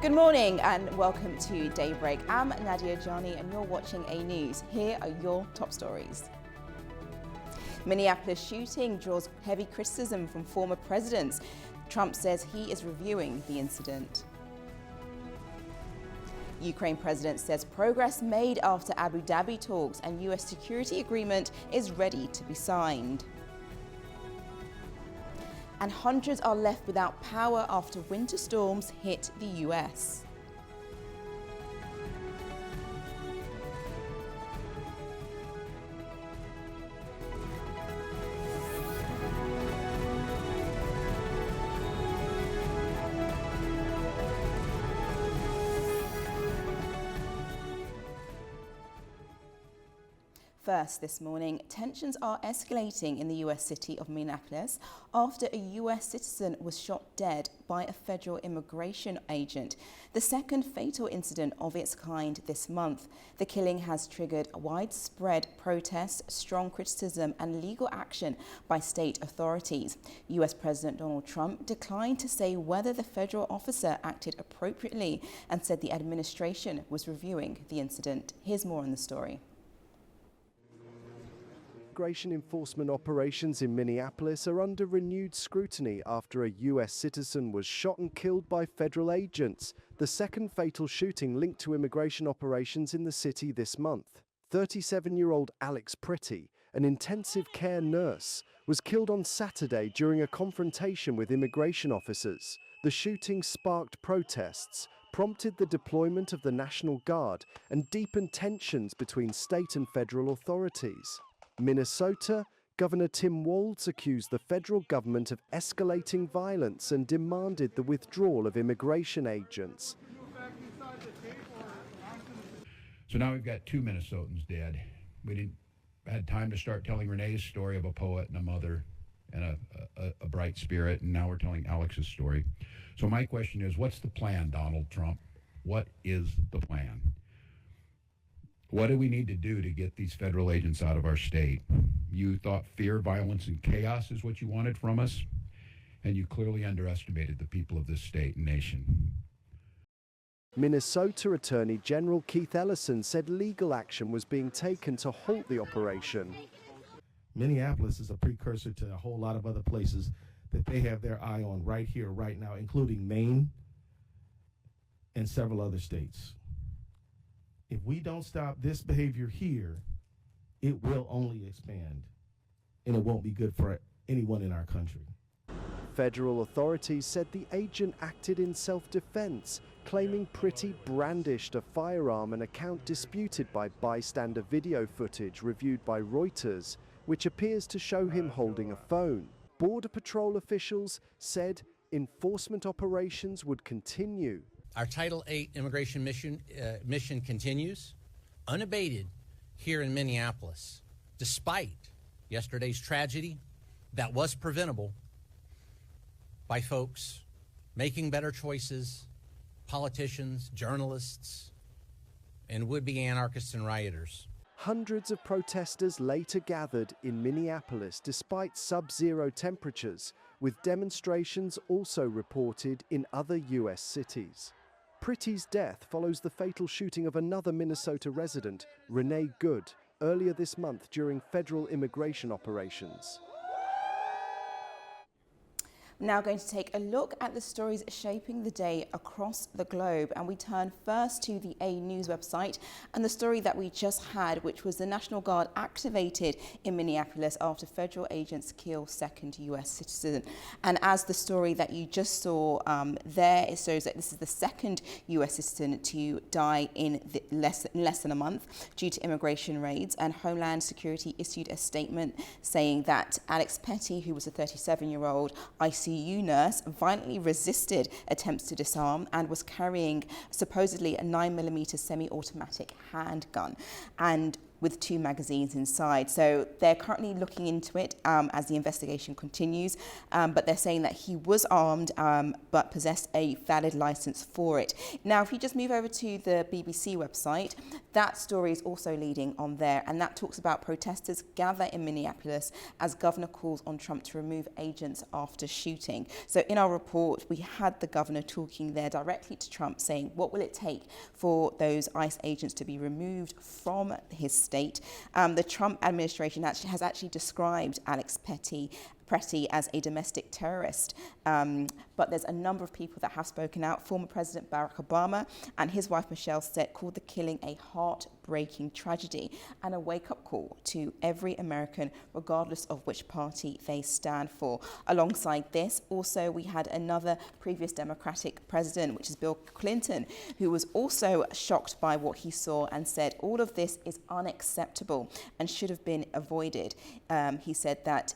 Good morning and welcome to Daybreak. I'm Nadia Jani and you're watching A News. Here are your top stories. Minneapolis shooting draws heavy criticism from former presidents. Trump says he is reviewing the incident. Ukraine president says progress made after Abu Dhabi talks and US security agreement is ready to be signed. And hundreds are left without power after winter storms hit the US. First this morning, tensions are escalating in the US city of Minneapolis after a US citizen was shot dead by a federal immigration agent, the second fatal incident of its kind this month. The killing has triggered widespread protests, strong criticism and legal action by state authorities. US President Donald Trump declined to say whether the federal officer acted appropriately and said the administration was reviewing the incident. Here's more on the story. Immigration enforcement operations in Minneapolis are under renewed scrutiny after a US citizen was shot and killed by federal agents, the second fatal shooting linked to immigration operations in the city this month. 37-year-old Alex Pretty, an intensive care nurse, was killed on Saturday during a confrontation with immigration officers. The shooting sparked protests, prompted the deployment of the National Guard, and deepened tensions between state and federal authorities. Minnesota, Governor Tim Walz accused the federal government of escalating violence and demanded the withdrawal of immigration agents. So now we've got two Minnesotans dead. We had time to start telling Renee's story of a poet and a mother and a bright spirit, and now we're telling Alex's story. So my question is, what's the plan, Donald Trump? What is the plan? What do we need to do to get these federal agents out of our state? You thought fear, violence, and chaos is what you wanted from us, and you clearly underestimated the people of this state and nation. Minnesota Attorney General Keith Ellison said legal action was being taken to halt the operation. Minneapolis is a precursor to a whole lot of other places that they have their eye on right here, right now, including Maine and several other states. If we don't stop this behavior here, it will only expand, and it won't be good for anyone in our country. Federal authorities said the agent acted in self-defense, claiming Pretty brandished a firearm, an account disputed by bystander video footage reviewed by Reuters, which appears to show him holding a phone. Border Patrol officials said enforcement operations would continue. Our Title VIII immigration mission continues unabated here in Minneapolis, despite yesterday's tragedy that was preventable by folks making better choices, politicians, journalists, and would-be anarchists and rioters. Hundreds of protesters later gathered in Minneapolis despite sub-zero temperatures, with demonstrations also reported in other US cities. Pretty's death follows the fatal shooting of another Minnesota resident, Renee Good, earlier this month during federal immigration operations. I'm now going to take a look at the stories shaping the day across the globe, and we turn first to the A News website and the story that we just had, which was the National Guard activated in Minneapolis after federal agents kill second US citizen. And as the story that you just saw there, it shows that this is the second US citizen to die in less than a month due to immigration raids, and Homeland Security issued a statement saying that Alex Petty, who was a 37-year-old ICU nurse, violently resisted attempts to disarm and was carrying supposedly a 9mm semi-automatic handgun. And with 2 magazines inside. So they're currently looking into it as the investigation continues, but they're saying that he was armed but possessed a valid license for it. Now, if you just move over to the BBC website, that story is also leading on there, and that talks about protesters gather in Minneapolis as governor calls on Trump to remove agents after shooting. So in our report, we had the governor talking there directly to Trump, saying, what will it take for those ICE agents to be removed from his state? The Trump administration has actually described Alex Petty as a domestic terrorist. But there's a number of people that have spoken out. Former President Barack Obama and his wife Michelle called the killing a heartbreaking tragedy and a wake-up call to every American, regardless of which party they stand for. Alongside this, also we had another previous Democratic president, which is Bill Clinton, who was also shocked by what he saw and said all of this is unacceptable and should have been avoided. He said that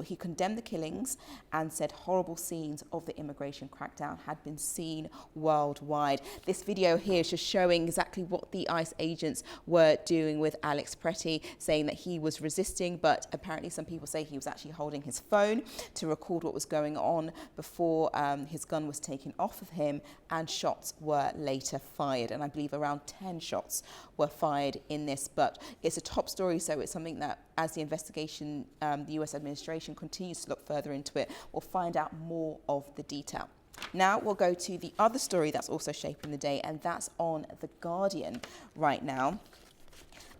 he condemned the killings and said horrible scenes of the immigration crackdown had been seen worldwide. This video here is just showing exactly what the ICE agents were doing with Alex Petty, saying that he was resisting, but apparently some people say he was actually holding his phone to record what was going on before his gun was taken off of him, and shots were later fired. And I believe around 10 shots were fired in this, but it's a top story, so it's something that as the investigation, the US administration continues to look further into it, we'll find out more of the detail. Now we'll go to the other story that's also shaping the day, and that's on The Guardian right now.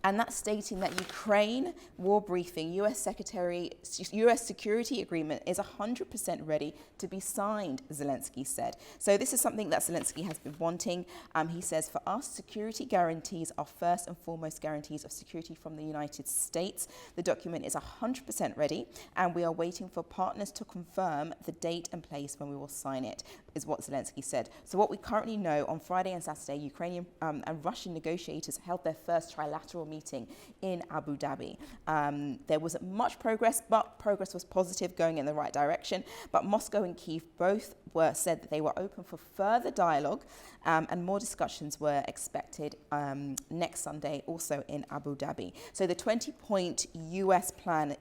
And that's stating that Ukraine war briefing, US security agreement is 100% ready to be signed, Zelensky said. So this is something that Zelensky has been wanting. He says, for us, security guarantees are first and foremost guarantees of security from the United States. The document is 100% ready, and we are waiting for partners to confirm the date and place when we will sign it, is what Zelensky said. So what we currently know, on Friday and Saturday, Ukrainian and Russian negotiators held their first trilateral meeting in Abu Dhabi. There wasn't much progress, but progress was positive, going in the right direction. But Moscow and Kyiv both said that they were open for further dialogue, and more discussions were expected next Sunday, also in Abu Dhabi. So the 20-point US plan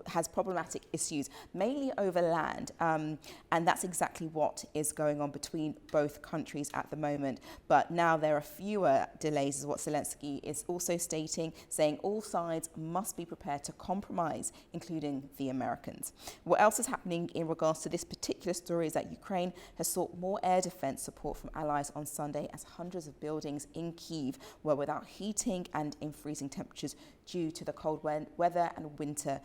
has problematic issues, mainly over land, and that's exactly what is going on between both countries at the moment. But now there are fewer delays, is what Zelensky is also stating, saying all sides must be prepared to compromise, including the Americans. What else is happening in regards to this particular story is that Ukraine has sought more air defense support from allies on Sunday, as hundreds of buildings in Kyiv were without heating and in freezing temperatures due to the cold weather and winter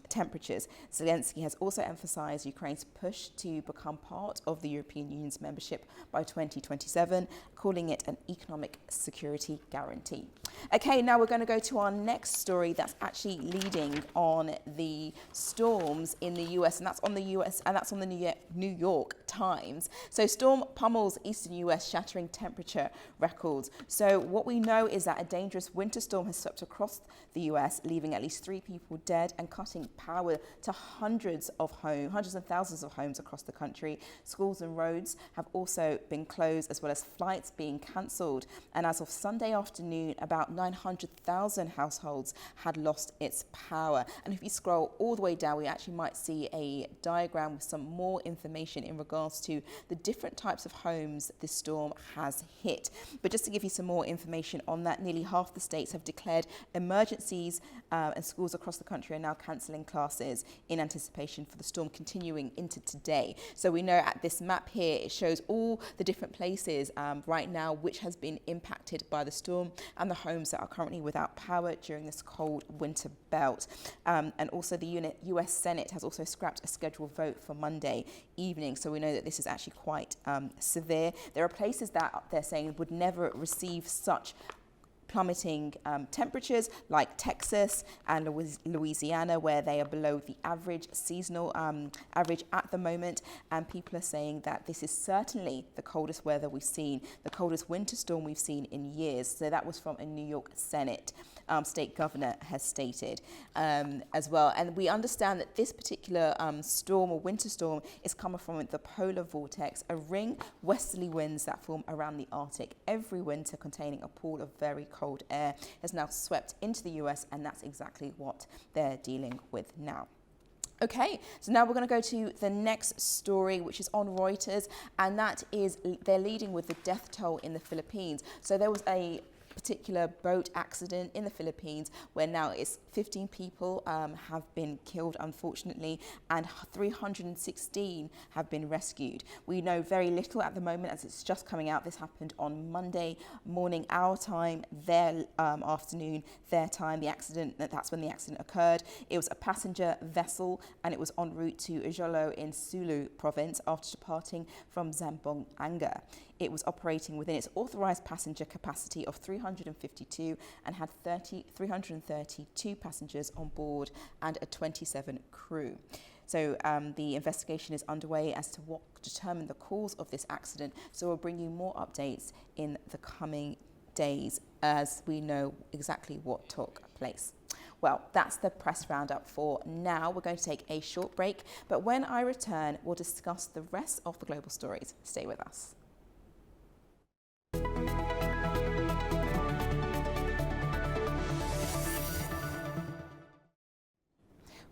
temperatures. Zelensky has also emphasized Ukraine's push to become part of the European Union's membership by 2027, calling it an economic security guarantee. Okay, now we're going to go to our next story that's actually leading on the storms in the US, and that's on the New York Times. So storm pummels eastern US, shattering temperature records. So what we know is that a dangerous winter storm has swept across the US, leaving at least 3 people dead and cutting power to hundreds and thousands of homes across the country. Schools and roads have also been closed, as well as flights being cancelled. And as of Sunday afternoon, about 900,000 households had lost its power. And if you scroll all the way down, we actually might see a diagram with some more information in regards to the different types of homes this storm has hit. But just to give you some more information on that, nearly half the states have declared emergencies, and schools across the country are now cancelling classes in anticipation for the storm continuing into today. So we know at this map here, it shows all the different places right now which has been impacted by the storm, and the homes that are currently without power during this cold winter belt. And also the US Senate has also scrapped a scheduled vote for Monday evening. So we know that this is actually quite severe. There are places that they're saying would never receive such plummeting temperatures, like Texas and Louisiana, where they are below the average seasonal average at the moment. And people are saying that this is certainly the coldest weather we've seen, the coldest winter storm we've seen in years. So that was from a New York Senate state governor has stated as well. And we understand that this particular storm or winter storm is coming from the polar vortex, a ring westerly winds that form around the Arctic every winter, containing a pool of very cold air has now swept into the US, and that's exactly what they're dealing with now. Okay, so now we're going to go to the next story, which is on Reuters, and that is they're leading with the death toll in the Philippines. So there was a particular boat accident in the Philippines where now it's 15 people have been killed, unfortunately, and 316 have been rescued. We know very little at the moment as it's just coming out. This happened on Monday morning, our time, their afternoon, their time. That's when the accident occurred. It was a passenger vessel and it was en route to Jolo in Sulu province after departing from Zamboanga. It was operating within its authorised passenger capacity of 352 and had 332 passengers on board and a 27 crew. So the investigation is underway as to what determined the cause of this accident. So we'll bring you more updates in the coming days as we know exactly what took place. Well, that's the press roundup for now. We're going to take a short break, but when I return, we'll discuss the rest of the global stories. Stay with us.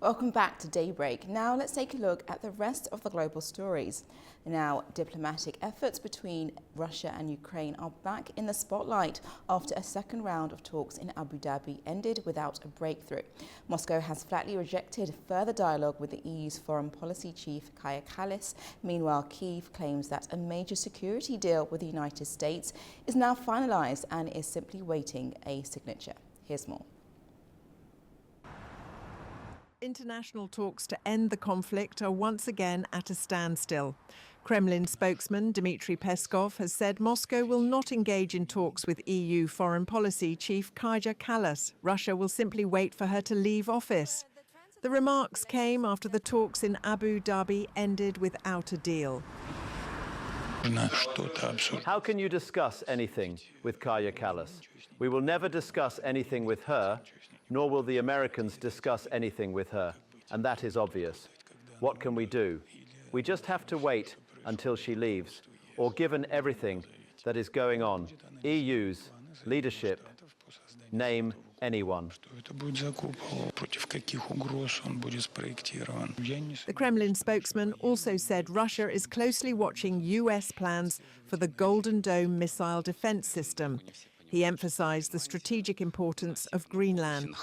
Welcome back to Daybreak. Now let's take a look at the rest of the global stories. Now, diplomatic efforts between Russia and Ukraine are back in the spotlight after a second round of talks in Abu Dhabi ended without a breakthrough. Moscow has flatly rejected further dialogue with the EU's foreign policy chief, Kaja Kallas. Meanwhile, Kyiv claims that a major security deal with the United States is now finalized and is simply waiting a signature. Here's more. International talks to end the conflict are once again at a standstill. Kremlin spokesman Dmitry Peskov has said Moscow will not engage in talks with EU foreign policy chief Kaja Kallas. Russia will simply wait for her to leave office. The remarks came after the talks in Abu Dhabi ended without a deal. How can you discuss anything with Kaja Kallas? We will never discuss anything with her, nor will the Americans discuss anything with her. And that is obvious. What can we do? We just have to wait until she leaves, or given everything that is going on, EU's leadership, name anyone. The Kremlin spokesman also said Russia is closely watching US plans for the Golden Dome missile defense system. He emphasized the strategic importance of Greenland.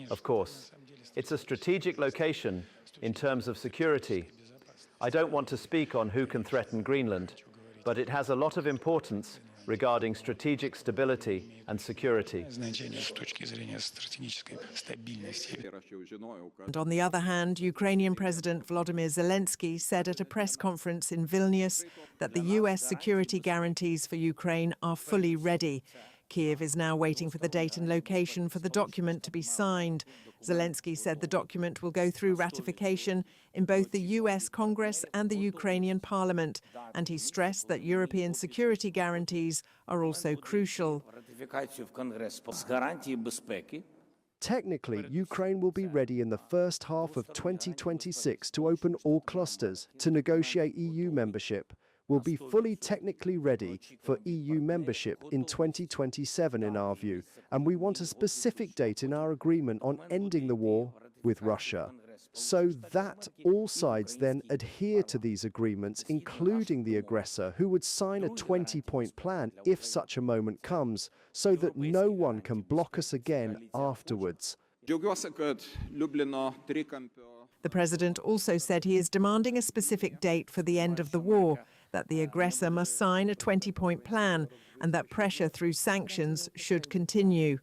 Of course, it's a strategic location in terms of security. I don't want to speak on who can threaten Greenland, but it has a lot of importance regarding strategic stability and security. And on the other hand, Ukrainian President Volodymyr Zelensky said at a press conference in Vilnius that the US security guarantees for Ukraine are fully ready. Kyiv is now waiting for the date and location for the document to be signed. Zelensky said the document will go through ratification in both the US Congress and the Ukrainian Parliament, and he stressed that European security guarantees are also crucial. Technically, Ukraine will be ready in the first half of 2026 to open all clusters to negotiate EU membership. Will be fully technically ready for EU membership in 2027 in our view, and we want a specific date in our agreement on ending the war with Russia, so that all sides then adhere to these agreements, including the aggressor, who would sign a 20-point plan if such a moment comes, so that no one can block us again afterwards. The president also said he is demanding a specific date for the end of the war, that the aggressor must sign a 20-point plan, and that pressure through sanctions should continue.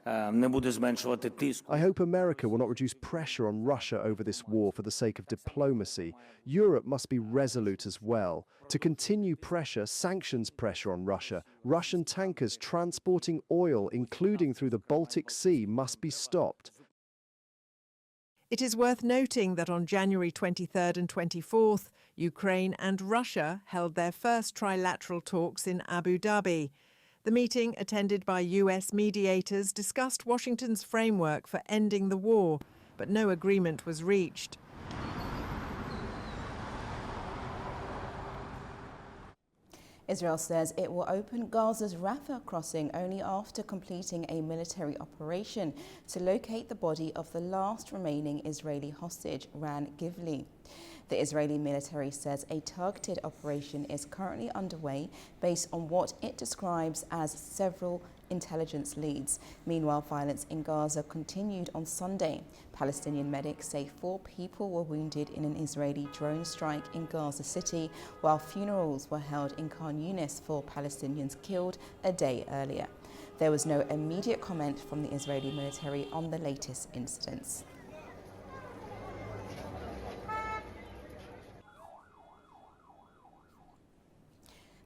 I hope America will not reduce pressure on Russia over this war for the sake of diplomacy. Europe must be resolute as well. To continue pressure, sanctions pressure on Russia, Russian tankers transporting oil, including through the Baltic Sea, must be stopped. It is worth noting that on January 23rd and 24th, Ukraine and Russia held their first trilateral talks in Abu Dhabi. The meeting, attended by US mediators, discussed Washington's framework for ending the war, but no agreement was reached. Israel says it will open Gaza's Rafah crossing only after completing a military operation to locate the body of the last remaining Israeli hostage, Ran Givli. The Israeli military says a targeted operation is currently underway based on what it describes as several intelligence leads. Meanwhile, violence in Gaza continued on Sunday. Palestinian medics say 4 people were wounded in an Israeli drone strike in Gaza City, while funerals were held in Khan Yunis for Palestinians killed a day earlier. There was no immediate comment from the Israeli military on the latest incidents.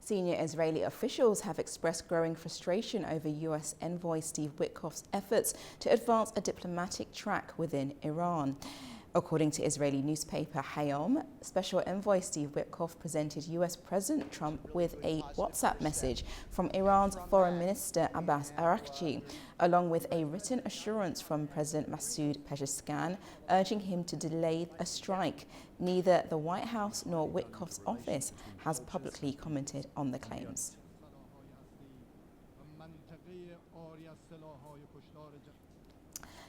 Senior Israeli officials have expressed growing frustration over US envoy Steve Witkoff's efforts to advance a diplomatic track within Iran. According to Israeli newspaper Hayom, Special Envoy Steve Witkoff presented US President Trump with a WhatsApp message from Iran's Foreign Minister Abbas Araghchi, along with a written assurance from President Masoud Pezeshkian urging him to delay a strike. Neither the White House nor Witkoff's office has publicly commented on the claims.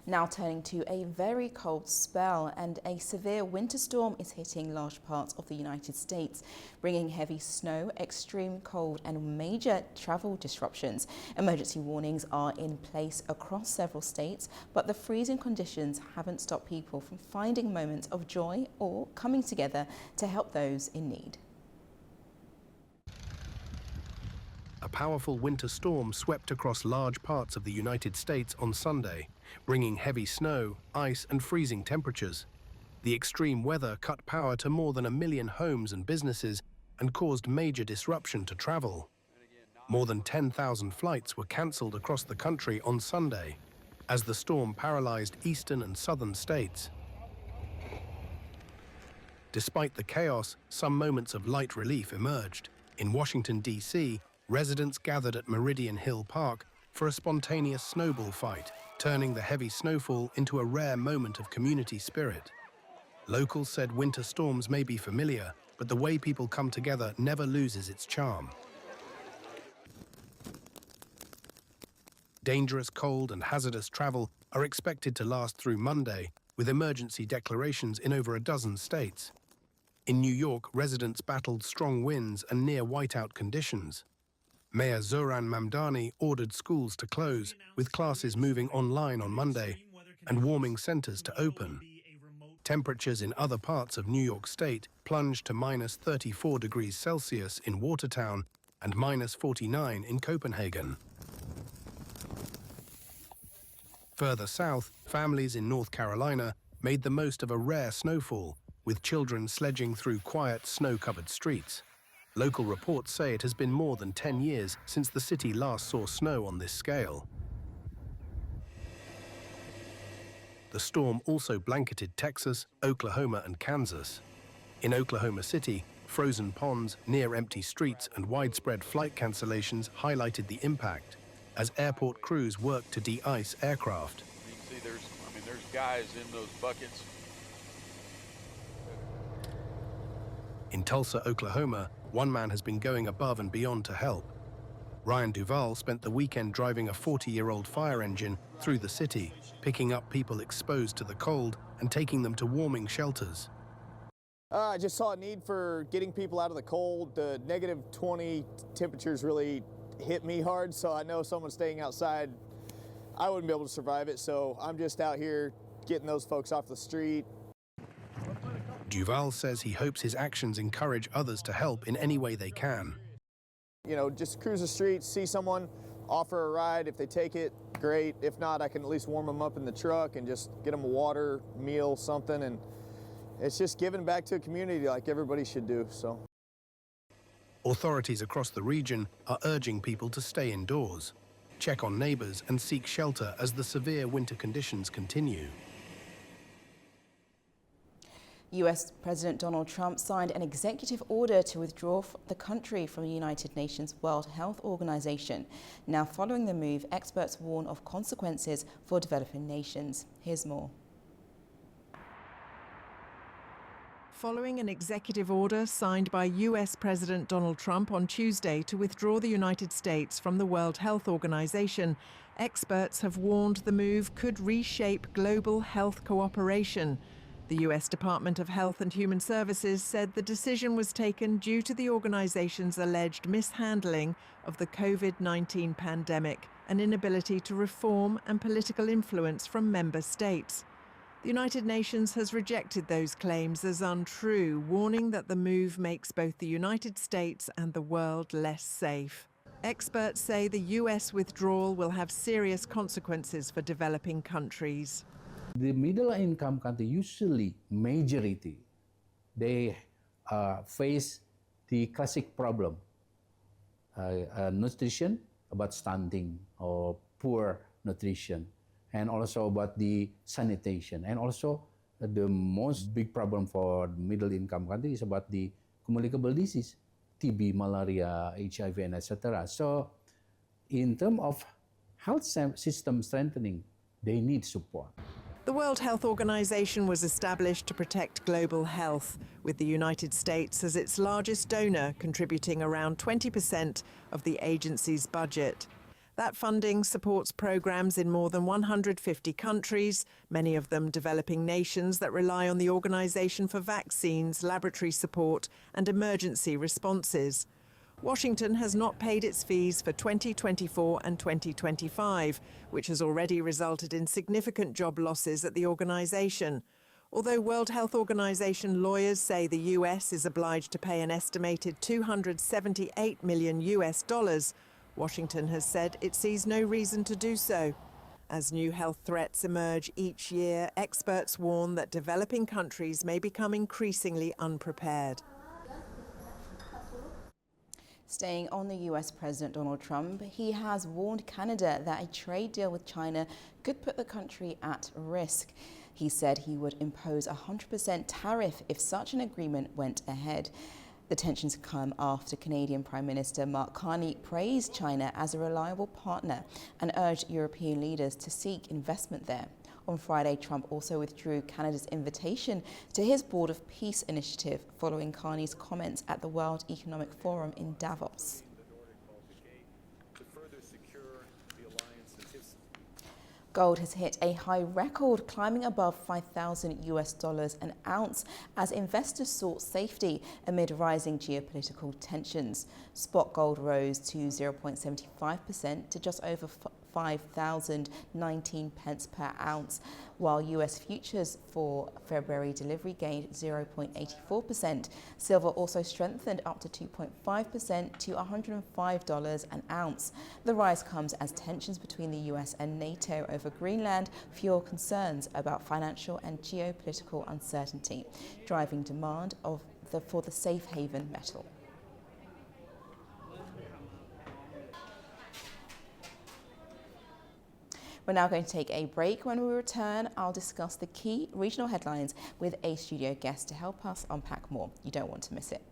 Now turning to a very cold spell, and a severe winter storm is hitting large parts of the United States, bringing heavy snow, extreme cold and major travel disruptions. Emergency warnings are in place across several states, but the freezing conditions haven't stopped people from finding moments of joy or coming together to help those in need. A powerful winter storm swept across large parts of the United States on Sunday, bringing heavy snow, ice and freezing temperatures. The extreme weather cut power to more than 1 million homes and businesses and caused major disruption to travel. More than 10,000 flights were cancelled across the country on Sunday, as the storm paralyzed eastern and southern states. Despite the chaos, some moments of light relief emerged. In Washington, D.C., residents gathered at Meridian Hill Park for a spontaneous snowball fight, turning the heavy snowfall into a rare moment of community spirit. Locals said winter storms may be familiar, but the way people come together never loses its charm. Dangerous cold and hazardous travel are expected to last through Monday, with emergency declarations in over a dozen states. In New York, residents battled strong winds and near whiteout conditions. Mayor Zoran Mamdani ordered schools to close, with classes moving online on Monday and warming centers to open. Temperatures in other parts of New York State plunged to minus 34 degrees Celsius in Watertown and minus 49 in Copenhagen. Further south, families in North Carolina made the most of a rare snowfall, with children sledging through quiet, snow-covered streets. Local reports say it has been more than 10 years since the city last saw snow on this scale. The storm also blanketed Texas, Oklahoma, and Kansas. In Oklahoma City, frozen ponds, near empty streets, and widespread flight cancellations highlighted the impact as airport crews worked to de-ice aircraft. You can see there's guys in those buckets. In Tulsa, Oklahoma, one man has been going above and beyond to help. Ryan Duvall spent the weekend driving a 40-year-old fire engine through the city, picking up people exposed to the cold and taking them to warming shelters. I just saw a need for getting people out of the cold. The negative 20 temperatures really hit me hard, so I know someone staying outside, I wouldn't be able to survive it, so I'm just out here getting those folks off the street. Duval says he hopes his actions encourage others to help in any way they can. You know, just cruise the streets, see someone, offer a ride. If they take it, great. If not, I can at least warm them up in the truck and just get them a water, meal, something. And it's just giving back to a community like everybody should do. So, authorities across the region are urging people to stay indoors, check on neighbors, and seek shelter as the severe winter conditions continue. US President Donald Trump signed an executive order to withdraw the country from the United Nations World Health Organization. Now, following the move, experts warn of consequences for developing nations. Here's more. Following an executive order signed by US President Donald Trump on Tuesday to withdraw the United States from the World Health Organization, experts have warned the move could reshape global health cooperation. The US Department of Health and Human Services said the decision was taken due to the organization's alleged mishandling of the COVID-19 pandemic, an inability to reform, and political influence from member states. The United Nations has rejected those claims as untrue, warning that the move makes both the United States and the world less safe. Experts say the US withdrawal will have serious consequences for developing countries. The middle-income country, usually majority, they face the classic problem, nutrition, about stunting or poor nutrition, and also about the sanitation. And also the most big problem for middle-income country is about the communicable disease, TB, malaria, HIV, and etc. So in terms of health system strengthening, they need support. The World Health Organization was established to protect global health, with the United States as its largest donor, contributing around 20% of the agency's budget. That funding supports programs in more than 150 countries, many of them developing nations that rely on the organization for vaccines, laboratory support, and emergency responses. Washington has not paid its fees for 2024 and 2025, which has already resulted in significant job losses at the organization. Although World Health Organization lawyers say the US is obliged to pay an estimated $278 million, Washington has said it sees no reason to do so. As new health threats emerge each year, experts warn that developing countries may become increasingly unprepared. Staying on the US President Donald Trump, he has warned Canada that a trade deal with China could put the country at risk. He said he would impose a 100% tariff if such an agreement went ahead. The tensions come after Canadian Prime Minister Mark Carney praised China as a reliable partner and urged European leaders to seek investment there. On Friday, Trump also withdrew Canada's invitation to his Board of Peace initiative following Carney's comments at the World Economic Forum in Davos. Gold has hit a high record, climbing above $5,000 an ounce as investors sought safety amid rising geopolitical tensions. Spot gold rose to 0.75% to just over 5,019 pence per ounce, while US futures for February delivery gained 0.84%. Silver also strengthened up to 2.5% to $105 an ounce. The rise comes as tensions between the US and NATO over Greenland fuel concerns about financial and geopolitical uncertainty, driving demand for the safe haven metal. We're now going to take a break. When we return, I'll discuss the key regional headlines with a studio guest to help us unpack more. You don't want to miss it.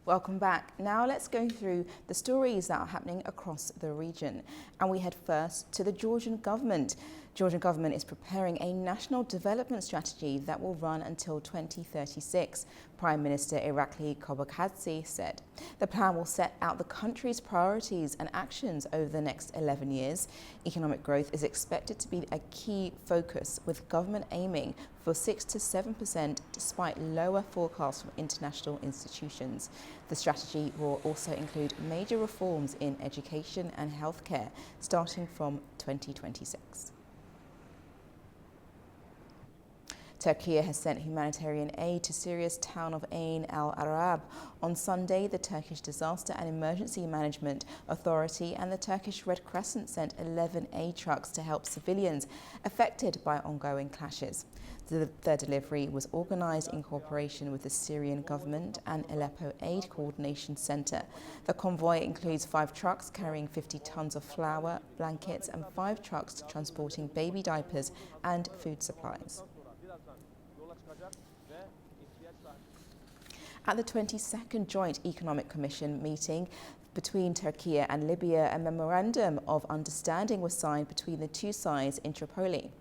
Welcome back. Now let's go through the stories that are happening across the region. And we head first to the Georgian government. Georgian government is preparing a national development strategy that will run until 2036, Prime Minister Irakli Kobakadze said. The plan will set out the country's priorities and actions over the next 11 years. Economic growth is expected to be a key focus, with government aiming for 6 to 7% despite lower forecasts from international institutions. The strategy will also include major reforms in education and healthcare starting from 2026. Turkey has sent humanitarian aid to Syria's town of Ain al-Arab. On Sunday, the Turkish Disaster and Emergency Management Authority and the Turkish Red Crescent sent 11 aid trucks to help civilians affected by ongoing clashes. The delivery was organised in cooperation with the Syrian government and Aleppo Aid Coordination Centre. The convoy includes 5 trucks carrying 50 tons of flour, blankets, and 5 trucks transporting baby diapers and food supplies. At the 22nd Joint Economic Commission meeting, between Turkey and Libya, a memorandum of understanding was signed between the two sides in Tripoli.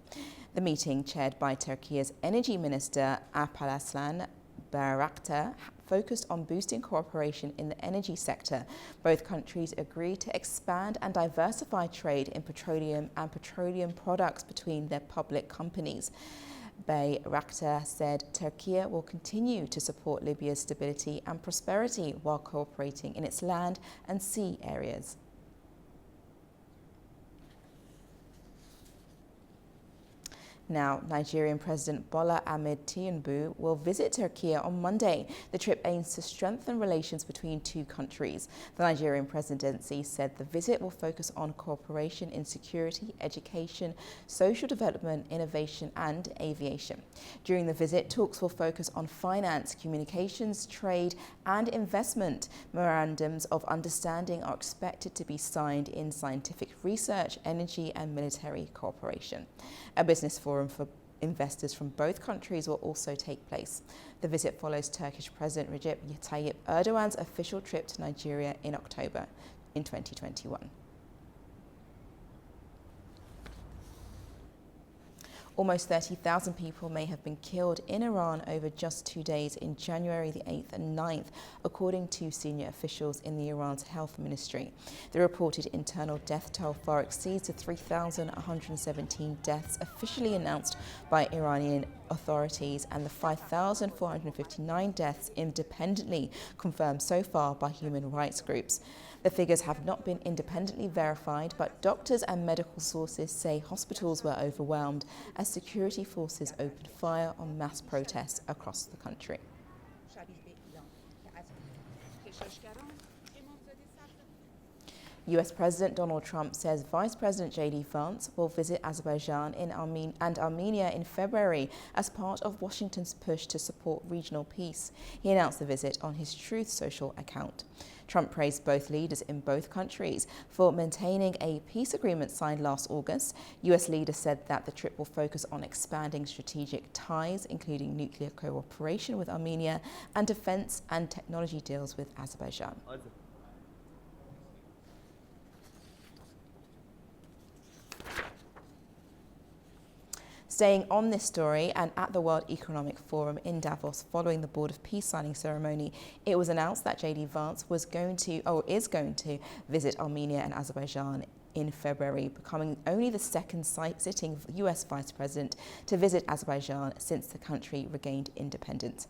The meeting, chaired by Turkey's Energy Minister Alparslan Bayraktar, focused on boosting cooperation in the energy sector. Both countries agreed to expand and diversify trade in petroleum and petroleum products between their public companies. Bayraktar said Turkey will continue to support Libya's stability and prosperity while cooperating in its land and sea areas. Now, Nigerian President Bola Ahmed Tinubu will visit Turkey on Monday. The trip aims to strengthen relations between two countries. The Nigerian presidency said the visit will focus on cooperation in security, education, social development, innovation and aviation. During the visit, talks will focus on finance, communications, trade and investment. Memorandums of understanding are expected to be signed in scientific research, energy and military cooperation. A business forum for investors from both countries will also take place. The visit follows Turkish President Recep Tayyip Erdogan's official trip to Nigeria in October in 2021. Almost 30,000 people may have been killed in Iran over just 2 days in January the 8th and 9th, according to senior officials in the Iran's health ministry. The reported internal death toll far exceeds the 3,117 deaths officially announced by Iranian authorities and the 5,459 deaths independently confirmed so far by human rights groups. The figures have not been independently verified, but doctors and medical sources say hospitals were overwhelmed as security forces opened fire on mass protests across the country. US President Donald Trump says Vice President J.D. Vance will visit Azerbaijan and Armenia in February as part of Washington's push to support regional peace. He announced the visit on his Truth Social account. Trump praised both leaders in both countries for maintaining a peace agreement signed last August. US leaders said that the trip will focus on expanding strategic ties, including nuclear cooperation with Armenia and defense and technology deals with Azerbaijan. Staying on this story and at the World Economic Forum in Davos following the Board of Peace signing ceremony, it was announced that J.D. Vance is going to visit Armenia and Azerbaijan in February, becoming only the second sitting US Vice President to visit Azerbaijan since the country regained independence.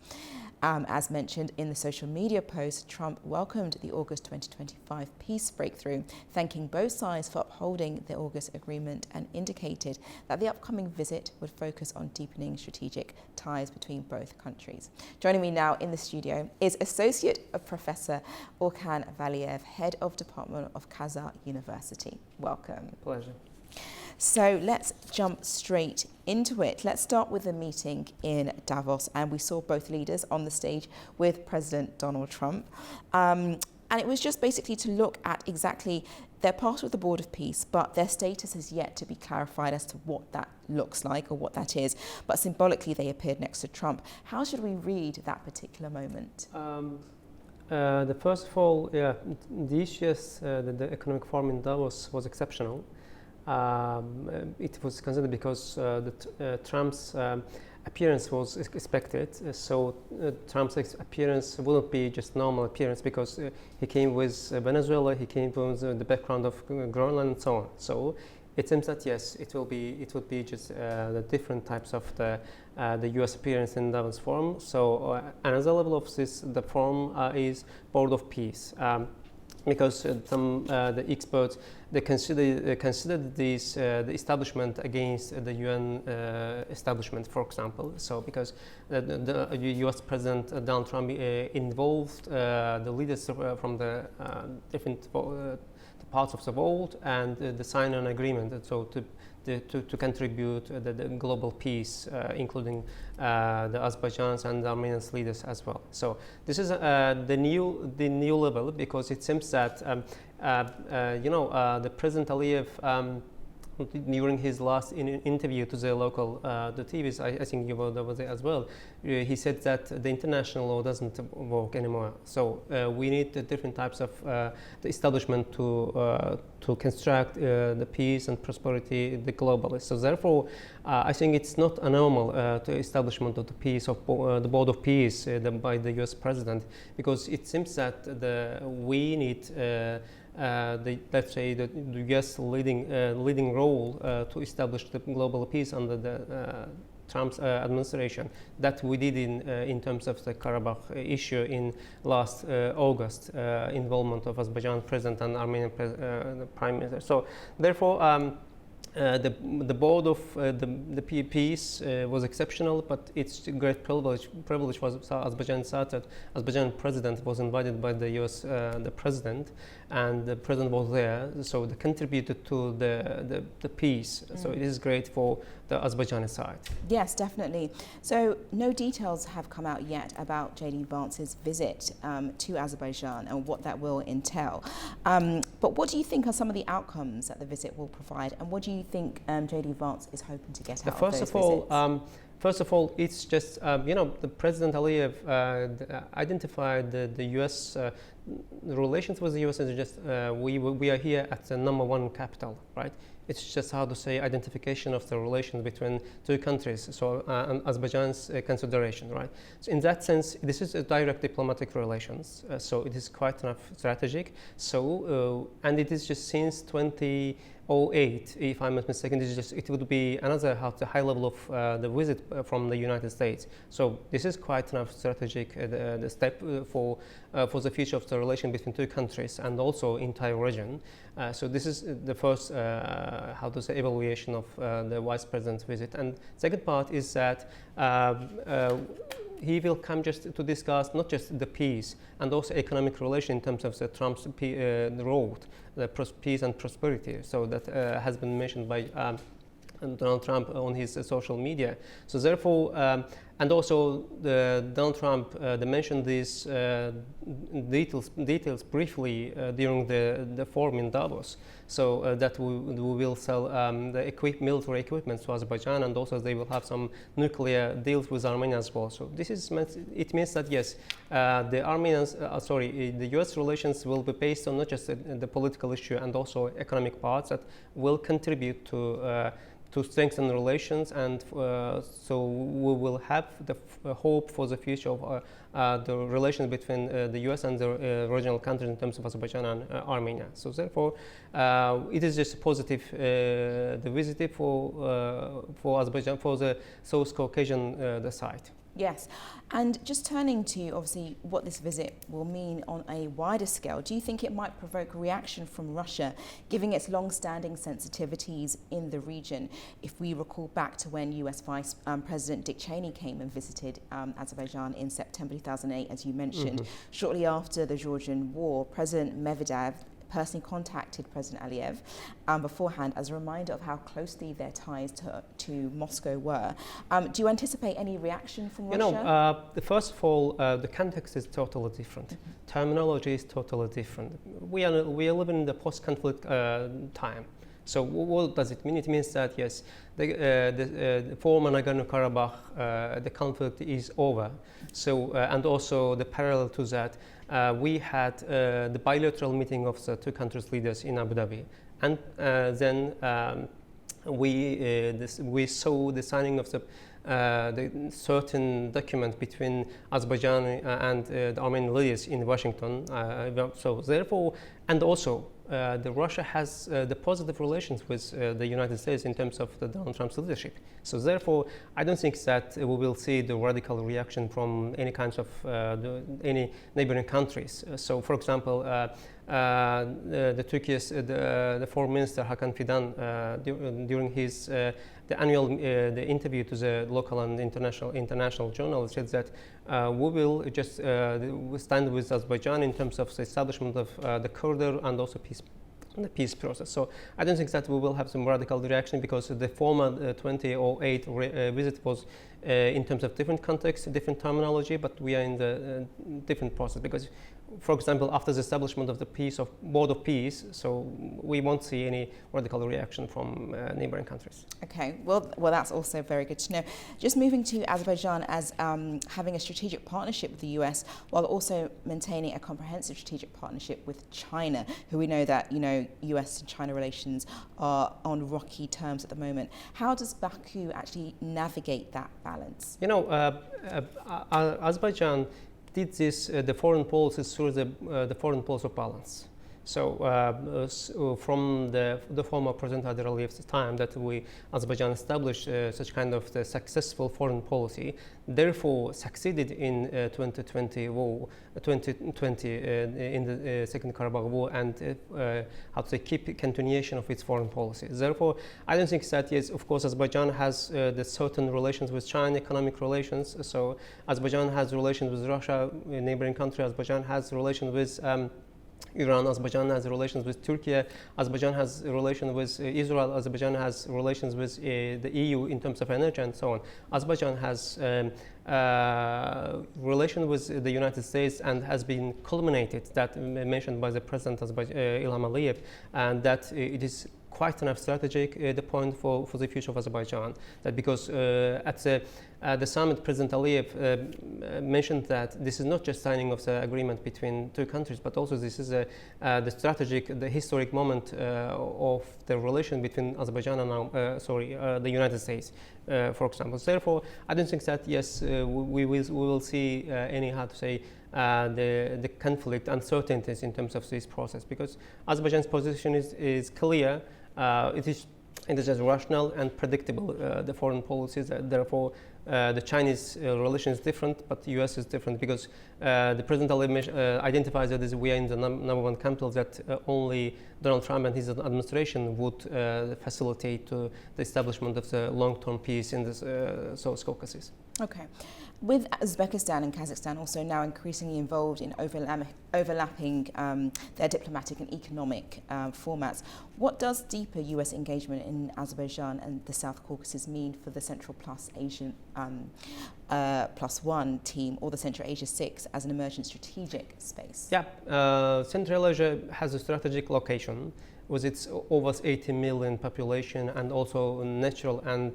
As mentioned in the social media post, Trump welcomed the August 2025 peace breakthrough, thanking both sides for upholding the August agreement and indicated that the upcoming visit would focus on deepening strategic ties between both countries. Joining me now in the studio is Associate Professor Orkan Valiev, Head of Department of Kazakh University. Welcome. Pleasure. So let's jump straight into it. Let's start with the meeting in Davos, and we saw both leaders on the stage with President Donald Trump. And it was just basically to look at exactly, they're part of the Board of Peace, but their status is yet to be clarified as to what that looks like or what that is. But symbolically, they appeared next to Trump. How should we read that particular moment? First of all, the issues, the economic forum in Davos was exceptional. It was considered because Trump's appearance was expected, so Trump's appearance wouldn't be just normal appearance because he came with Venezuela, he came with the background of Greenland and so on. So it seems that yes, it will be just the different types of the U.S. appearance in Davos Forum. So another level of the forum is Board of Peace. Because the experts, they considered this the establishment against the UN establishment, for example. So because the U.S. President Donald Trump involved the leaders from the different parts of the world and they signed an agreement so to contribute the global peace, including the Azerbaijans and the Armenian leaders as well. So this is the new level because it seems that the President Aliyev during his last interview to the local the TVs, I think you were there as well. He said that the international law doesn't work anymore. So we need the different types of the establishment to construct the peace and prosperity the globally. So therefore, I think it's not a normal the establishment of the peace of the board of peace by the U.S. president, because it seems that we need. Let's say the U.S. leading role to establish the global peace under the Trump's administration that we did in terms of the Karabakh issue in last August, involvement of Azerbaijan president and Armenian prime minister. So therefore. The board of the peace was exceptional, but its great privilege was Azerbaijan started. Azerbaijan president was invited by the U.S. The president, and the president was there, so they contributed to the peace. So it is great for the Azerbaijani side. Yes, definitely. So no details have come out yet about J.D. Vance's visit to Azerbaijan and what that will entail. But what do you think are some of the outcomes that the visit will provide, and what do you think J.D. Vance is hoping to get out of those visits? First of all, it's just, the President Aliyev identified the U.S. The relations with the U.S. is just, we are here at the #1 capital, right? It's just how to say identification of the relations between two countries, so and Azerbaijan's consideration, right? So in that sense, this is a direct diplomatic relations, so it is quite enough strategic. So, and it is just since 2008, if I'm not mistaken, it would be another high level of the visit from the United States. So this is quite enough strategic the step for the future of the relation between two countries and also entire region. So this is the first, evaluation of the Vice President's visit. And second part is that he will come just to discuss not just the peace and also economic relation in terms of the Trump's road, the peace and prosperity. So that has been mentioned by Donald Trump on his social media. So therefore, and also Donald Trump mentioned these details briefly during the forum in Davos. So that we will sell the military equipment to Azerbaijan, and also they will have some nuclear deals with Armenia as well. So this is it means that yes, the U.S. relations will be based on not just the political issue and also economic parts that will contribute to strengthen relations, and so we will have the hope for the future of the relations between the U.S. and the regional countries in terms of Azerbaijan and Armenia. So therefore, it is just positive the visit for Azerbaijan, for the South Caucasian the side. Yes, and just turning to obviously what this visit will mean on a wider scale, do you think it might provoke reaction from Russia, given its long-standing sensitivities in the region? If we recall back to when US Vice President Dick Cheney came and visited Azerbaijan in September 2008, as you mentioned, shortly after the Georgian war, President Medvedev personally contacted President Aliyev beforehand as a reminder of how closely their ties to Moscow were. Do you anticipate any reaction from Russia? First of all, the context is totally different. Terminology is totally different. We are living in the post-conflict time. So what does it mean? It means that yes, the former Nagorno-Karabakh, the conflict is over. So and also the parallel to that, we had the bilateral meeting of the two countries' leaders in Abu Dhabi, and then we saw the signing of the certain document between Azerbaijan and the Armenian leaders in Washington. So therefore, and also Russia has the positive relations with the United States in terms of the Donald Trump's leadership. So therefore, I don't think that we will see the radical reaction from any kinds of any neighboring countries. So, for example, the Turkey's the foreign minister Hakan Fidan during his the annual the interview to the local and international journalists said that we will just stand with Azerbaijan in terms of the establishment of the corridor and also peace the peace process. So I don't think that we will have some radical reaction, because the former 2008 visit was in terms of different context, different terminology, but we are in the different process. Because, for example, after the establishment of the Board of Peace, so we won't see any radical reaction from neighboring countries. Okay, well, that's also very good to know. Just moving to Azerbaijan as having a strategic partnership with the US, while also maintaining a comprehensive strategic partnership with China, who we know that, US and China relations are on rocky terms at the moment. How does Baku actually navigate that balance? Azerbaijan did this, the foreign policy through the foreign policy balance. So from the former President Haider Aliyev's time that Azerbaijan established such kind of the successful foreign policy, therefore succeeded in 2020 in the Second Karabakh War, and how to keep continuation of its foreign policy. Therefore, I don't think that, yes, of course, Azerbaijan has the certain relations with China, economic relations. So Azerbaijan has relations with Russia, a neighboring country. Azerbaijan has relations with Iran. Azerbaijan has relations with Turkey. Azerbaijan has relations with Israel. Azerbaijan has relations with the EU in terms of energy and so on. Azerbaijan has relation with the United States, and has been culminated, that mentioned by the President Ilham Aliyev, and that it is quite enough strategic the point for the future of Azerbaijan. That because at the summit, President Aliyev mentioned that this is not just signing of the agreement between two countries, but also this is the strategic, the historic moment of the relation between Azerbaijan and the United States, for example. Therefore, I don't think that, yes, we will see any, how to say, the conflict, uncertainties in terms of this process, because Azerbaijan's position is clear. It is just rational and predictable, the foreign policies. Therefore, the Chinese relation is different, but the US is different, because the President identifies that we are in the number one capital, that only Donald Trump and his administration would facilitate the establishment of the long-term peace in the South Caucasus. Okay. With Uzbekistan and Kazakhstan also now increasingly involved in overlapping their diplomatic and economic formats, what does deeper US engagement in Azerbaijan and the South Caucasus mean for the Central Plus Asian +1 team, or the Central Asia 6, as an emerging strategic space? Yeah, Central Asia has a strategic location with its over 80 million population, and also natural and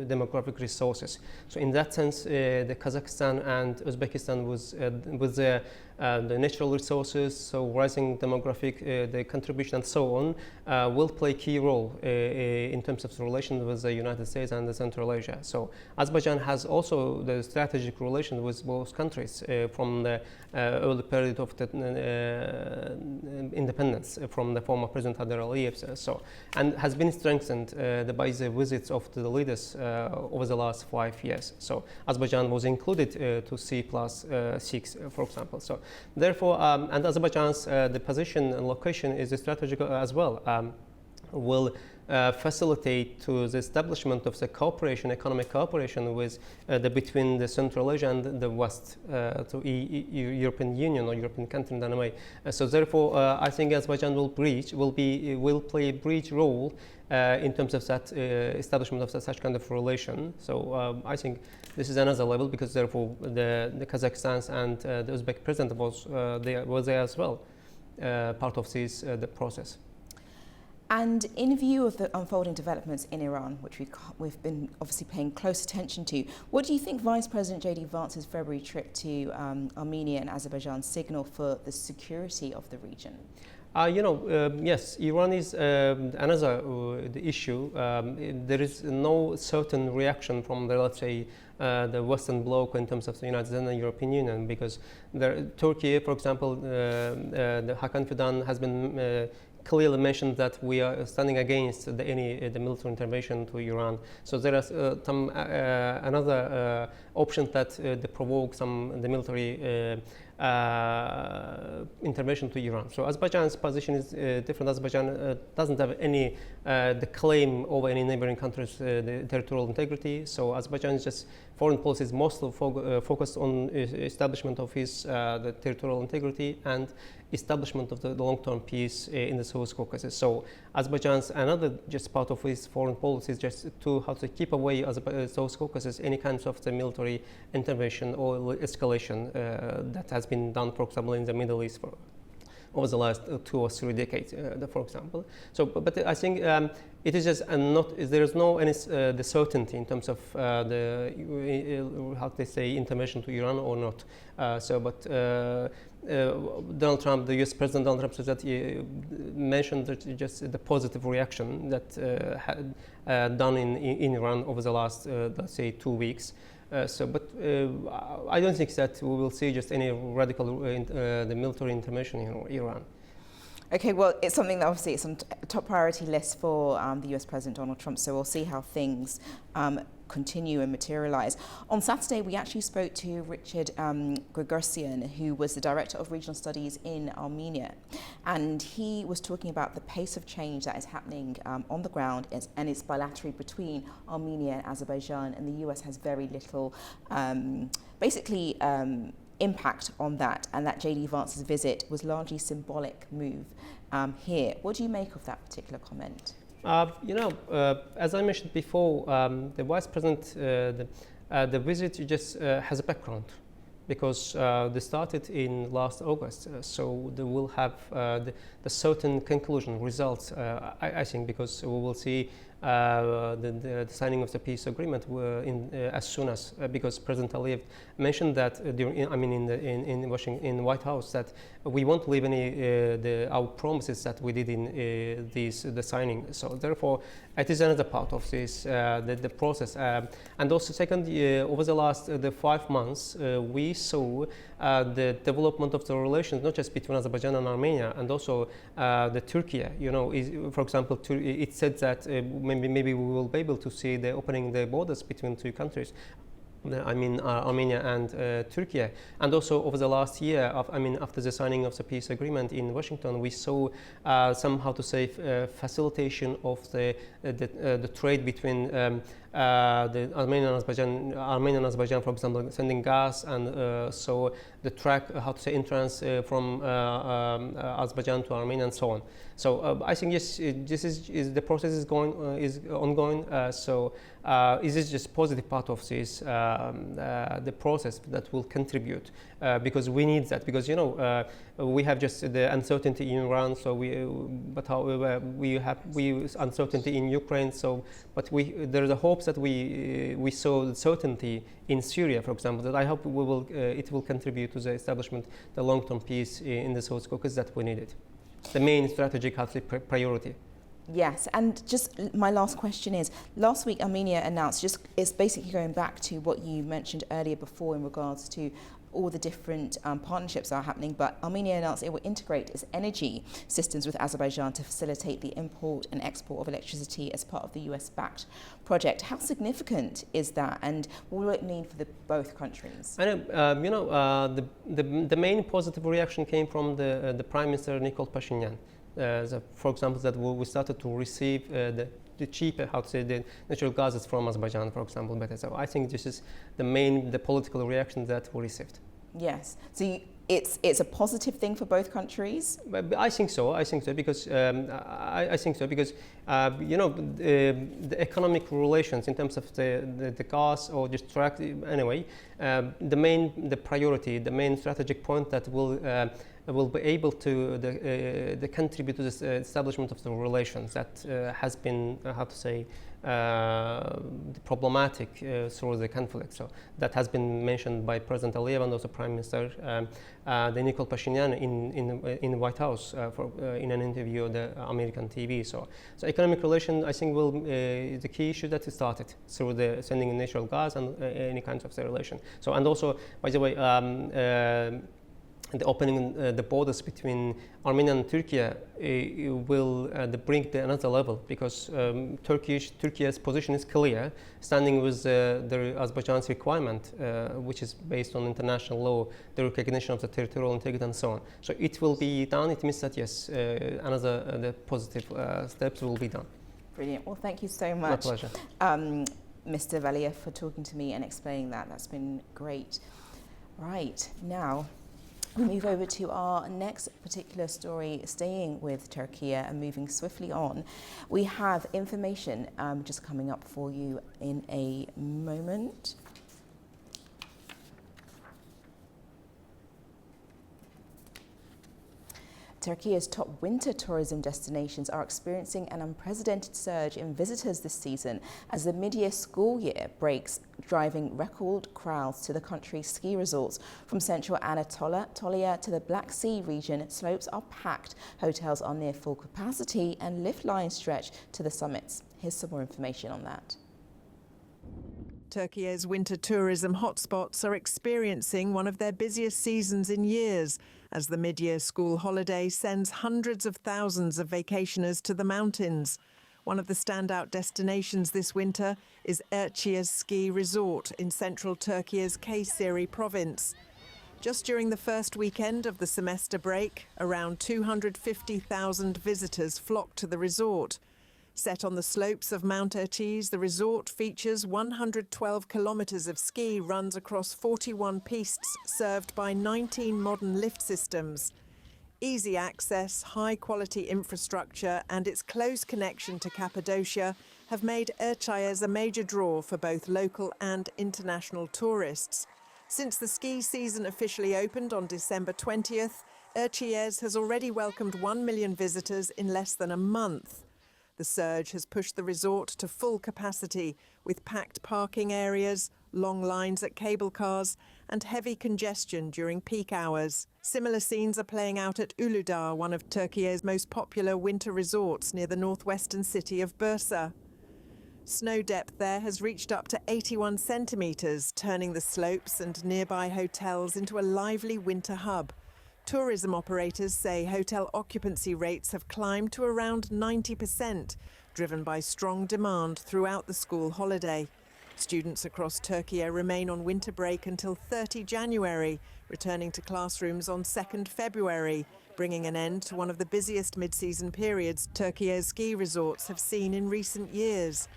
demographic resources. So in that sense, the Kazakhstan and Uzbekistan with the natural resources, so rising demographic, the contribution and so on, will play a key role in terms of the relations with the United States and the Central Asia. So Azerbaijan has also the strategic relations with both countries from the early period of the independence from the former President Haider Aliyev, and has been strengthened by the visits of the leaders over the last 5 years. So Azerbaijan was included to C+6, for example. So therefore, and Azerbaijan's the position and location is strategic as well. Will facilitate to the establishment of the cooperation, economic cooperation with between the Central Asia and the West, to European Union or European country in any way. So therefore, I think Azerbaijan will play a bridge role in terms of that establishment of such kind of relation. So I think this is another level, because therefore the Kazakhstan and the Uzbek president was there as well, part of this the process. And in view of the unfolding developments in Iran, which we've been obviously paying close attention to, what do you think Vice President J.D. Vance's February trip to Armenia and Azerbaijan signal for the security of the region? Yes, Iran is another issue. There is no certain reaction from the, let's say, the Western bloc in terms of the United States and the European Union, because Turkey, for example, the Hakan Fidan has been clearly mentioned that we are standing against the military intervention to Iran. So there is some another option that they provoke the military intervention to Iran. So Azerbaijan's position is different. Azerbaijan doesn't have any the claim over any neighboring countries' the territorial integrity. So Azerbaijan is just foreign policy is mostly focused on establishment of his the territorial integrity and establishment of the long-term peace in the South Caucasus. So Azerbaijan's another just part of his foreign policy is just to how to keep away South Caucasus any kinds of the military intervention or escalation that has been done, for example, in the Middle East over the last 2 or 3 decades, for example. So, but I think it is just there is no any the certainty in terms of how they say intervention to Iran or not. Donald Trump, the U.S. President Donald Trump, says that he mentioned that just the positive reaction that had done in Iran over the last, let's say, 2 weeks. I don't think that we will see just any radical the military intervention in Iran. Okay, well, it's something that obviously it's on top priority list for the US President Donald Trump, so we'll see how things continue and materialize. On Saturday, we actually spoke to Richard Gregorsian, who was the Director of Regional Studies in Armenia, and he was talking about the pace of change that is happening on the ground, and it's bilateral between Armenia and Azerbaijan, and the US has very little, impact on that, and that J.D. Vance's visit was largely symbolic move here. What do you make of that particular comment? As I mentioned before, the Vice President, the visit just has a background because they started in last August, so they will have the certain conclusion results, I think, because we will see the signing of the peace agreement as soon as because President Aliyev mentioned that in Washington, in White House, that we won't leave any our promises that we did in the signing. So therefore, it is another part of this the process. And also, second, over the last 5 months, we saw the development of the relations not just between Azerbaijan and Armenia, and also the Turkey. For example, it said that maybe we will be able to see the opening the borders between 2 countries. Armenia and Turkey. And also over the last year, after the signing of the peace agreement in Washington, we saw somehow to say facilitation of the trade between the Armenian and Azerbaijan, for example, sending gas, and so the track, how to say, entrance from Azerbaijan to Armenia and so on. So I think yes, this is the process is ongoing. Is it just positive part of this the process that will contribute because we need that, because we have just the uncertainty in Iran, so however we have uncertainty in Ukraine, so there are the hopes that we saw the certainty in Syria, for example, that I hope it will contribute to the establishment the long-term peace in the South Caucasus that we needed. The main strategic priority. Yes, and just my last question is, last week Armenia announced, it's basically going back to what you mentioned earlier before in regards to all the different partnerships that are happening, but Armenia announced it will integrate its energy systems with Azerbaijan to facilitate the import and export of electricity as part of the US-backed project. How significant is that, and what will it mean for both countries? I know, the main positive reaction came from the Prime Minister Nikol Pashinyan. For example, that we started to receive the cheaper, how to say, the natural gases from Azerbaijan, for example, better. So I think this is the political reaction that we received. Yes. So it's a positive thing for both countries? I think so. Because I think so because the economic relations in terms of the gas or just track anyway. The priority, the main strategic point that will be able to contribute to this establishment of the relations that has been, how to say, problematic through the conflict. So that has been mentioned by President Aliyev and also Prime Minister Nikol Pashinyan in the White House in an interview on the American TV. So economic relation, I think, will the key issue that started through the sending natural gas and any kinds of the relation. So, and also, by the way, the opening the borders between Armenia and Turkey will bring to another level, because Turkey's position is clear, standing with the Azerbaijan's requirement, which is based on international law, the recognition of the territorial integrity and so on. So it will be done. It means that yes, the positive steps will be done. Brilliant. Well, thank you so much. My pleasure. Mr. Velia, for talking to me and explaining that. That's been great. Right, now we move over to our next particular story, staying with Turkey and moving swiftly on. We have information just coming up for you in a moment. Turkey's top winter tourism destinations are experiencing an unprecedented surge in visitors this season as the mid-year school year breaks, driving record crowds to the country's ski resorts. From central Anatolia to the Black Sea region, slopes are packed, hotels are near full capacity, and lift lines stretch to the summits. Here's some more information on that. Turkey's winter tourism hotspots are experiencing one of their busiest seasons in years, as the mid-year school holiday sends hundreds of thousands of vacationers to the mountains. One of the standout destinations this winter is Erciyes Ski Resort in central Turkey's Kayseri province. Just during the first weekend of the semester break, around 250,000 visitors flocked to the resort. Set on the slopes of Mount Erciyes, the resort features 112 kilometres of ski runs across 41 pistes served by 19 modern lift systems. Easy access, high-quality infrastructure and its close connection to Cappadocia have made Erciyes a major draw for both local and international tourists. Since the ski season officially opened on December 20th, Erciyes has already welcomed 1 million visitors in less than a month. The surge has pushed the resort to full capacity, with packed parking areas, long lines at cable cars, and heavy congestion during peak hours. Similar scenes are playing out at Uludağ, one of Turkey's most popular winter resorts near the northwestern city of Bursa. Snow depth there has reached up to 81 centimetres, turning the slopes and nearby hotels into a lively winter hub. Tourism operators say hotel occupancy rates have climbed to around 90%, driven by strong demand throughout the school holiday. Students across Turkey remain on winter break until 30 January, returning to classrooms on 2nd February, bringing an end to one of the busiest mid-season periods Turkey's ski resorts have seen in recent years.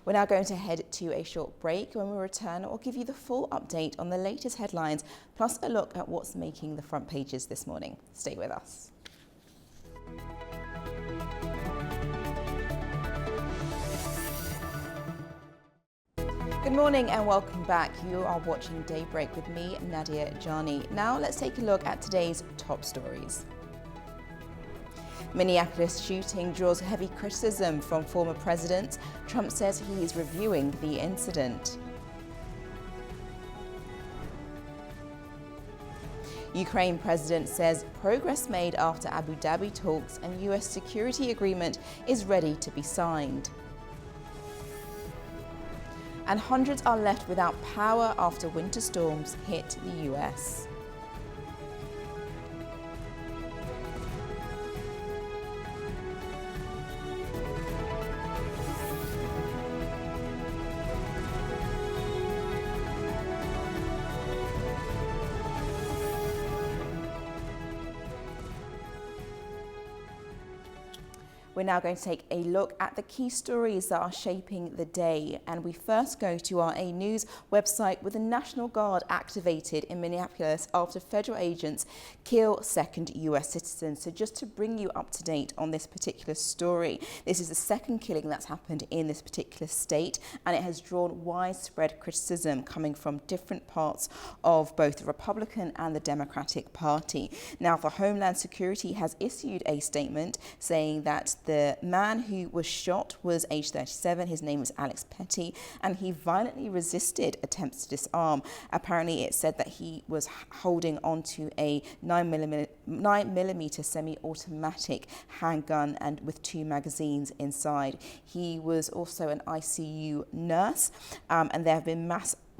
We're now going to head to a short break. When we return, we'll give you the full update on the latest headlines, plus a look at what's making the front pages this morning. Stay with us. Good morning and welcome back. You are watching Daybreak with me, Nadia Jani. Now let's take a look at today's top stories. Minneapolis shooting draws heavy criticism from former presidents. Trump says he is reviewing the incident. Ukraine president says progress made after Abu Dhabi talks and US security agreement is ready to be signed. And hundreds are left without power after winter storms hit the US. We're now going to take a look at the key stories that are shaping the day. And we first go to our A News website with the National Guard activated in Minneapolis after federal agents kill second US citizen. So just to bring you up to date on this particular story, this is the second killing that's happened in this particular state, and it has drawn widespread criticism coming from different parts of both the Republican and the Democratic Party. Now, the Homeland Security has issued a statement saying that the man who was shot was age 37. His name was Alex Petty, and he violently resisted attempts to disarm. Apparently, it said that he was holding onto a 9mm semi-automatic handgun and with 2 magazines inside. He was also an ICU nurse, and there have been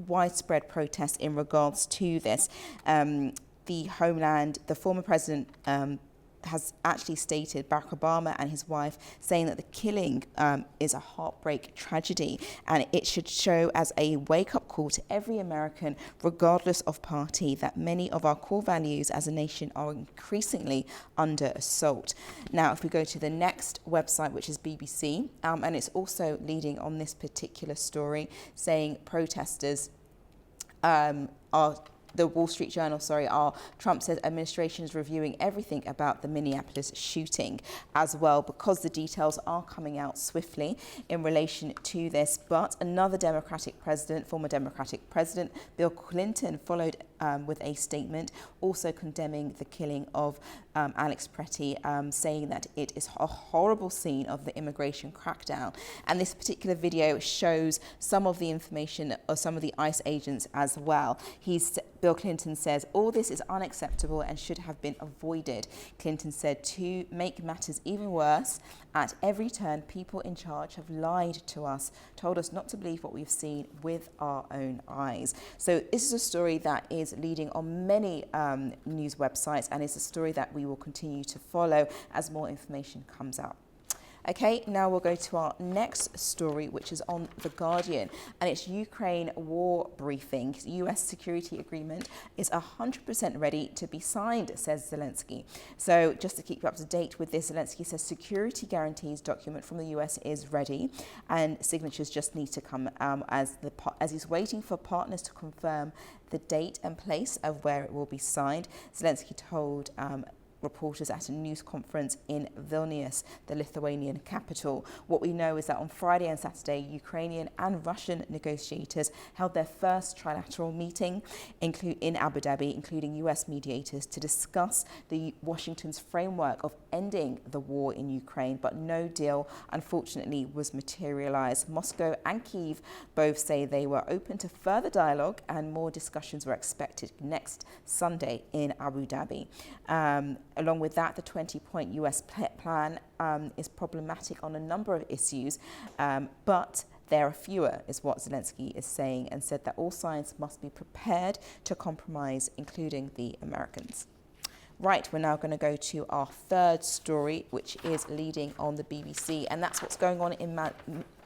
widespread protests in regards to this. The former president, has actually stated, Barack Obama and his wife, saying that the killing is a heartbreak tragedy, and it should show as a wake-up call to every American, regardless of party, that many of our core values as a nation are increasingly under assault. Now, if we go to the next website, which is BBC, and it's also leading on this particular story, saying protesters the Wall Street Journal, Trump says administration is reviewing everything about the Minneapolis shooting as well, because the details are coming out swiftly in relation to this. But another former Democratic president, Bill Clinton, followed with a statement also condemning the killing of Alex Pretty, saying that it is a horrible scene of the immigration crackdown. And this particular video shows some of the information of some of the ICE agents as well. Bill Clinton says, all this is unacceptable and should have been avoided. Clinton said, to make matters even worse, at every turn, people in charge have lied to us, told us not to believe what we've seen with our own eyes. So this is a story that is leading on many news websites, and it's a story that we will continue to follow as more information comes out. Okay, now we'll go to our next story, which is on The Guardian, and it's Ukraine war briefing. US security agreement is 100% ready to be signed, says Zelensky. So just to keep you up to date with this, Zelensky says security guarantees document from the US is ready, and signatures just need to come as he's waiting for partners to confirm the date and place of where it will be signed. Zelensky told reporters at a news conference in Vilnius, the Lithuanian capital. What we know is that on Friday and Saturday, Ukrainian and Russian negotiators held their first trilateral meeting in Abu Dhabi, including US mediators, to discuss Washington's framework of ending the war in Ukraine, but no deal, unfortunately, was materialized. Moscow and Kyiv both say they were open to further dialogue, and more discussions were expected next Sunday in Abu Dhabi. Along with that, the 20-point US plan is problematic on a number of issues, but there are fewer, is what Zelensky is saying, and said that all sides must be prepared to compromise, including the Americans. Right, we're now going to go to our third story, which is leading on the BBC, and that's what's going on in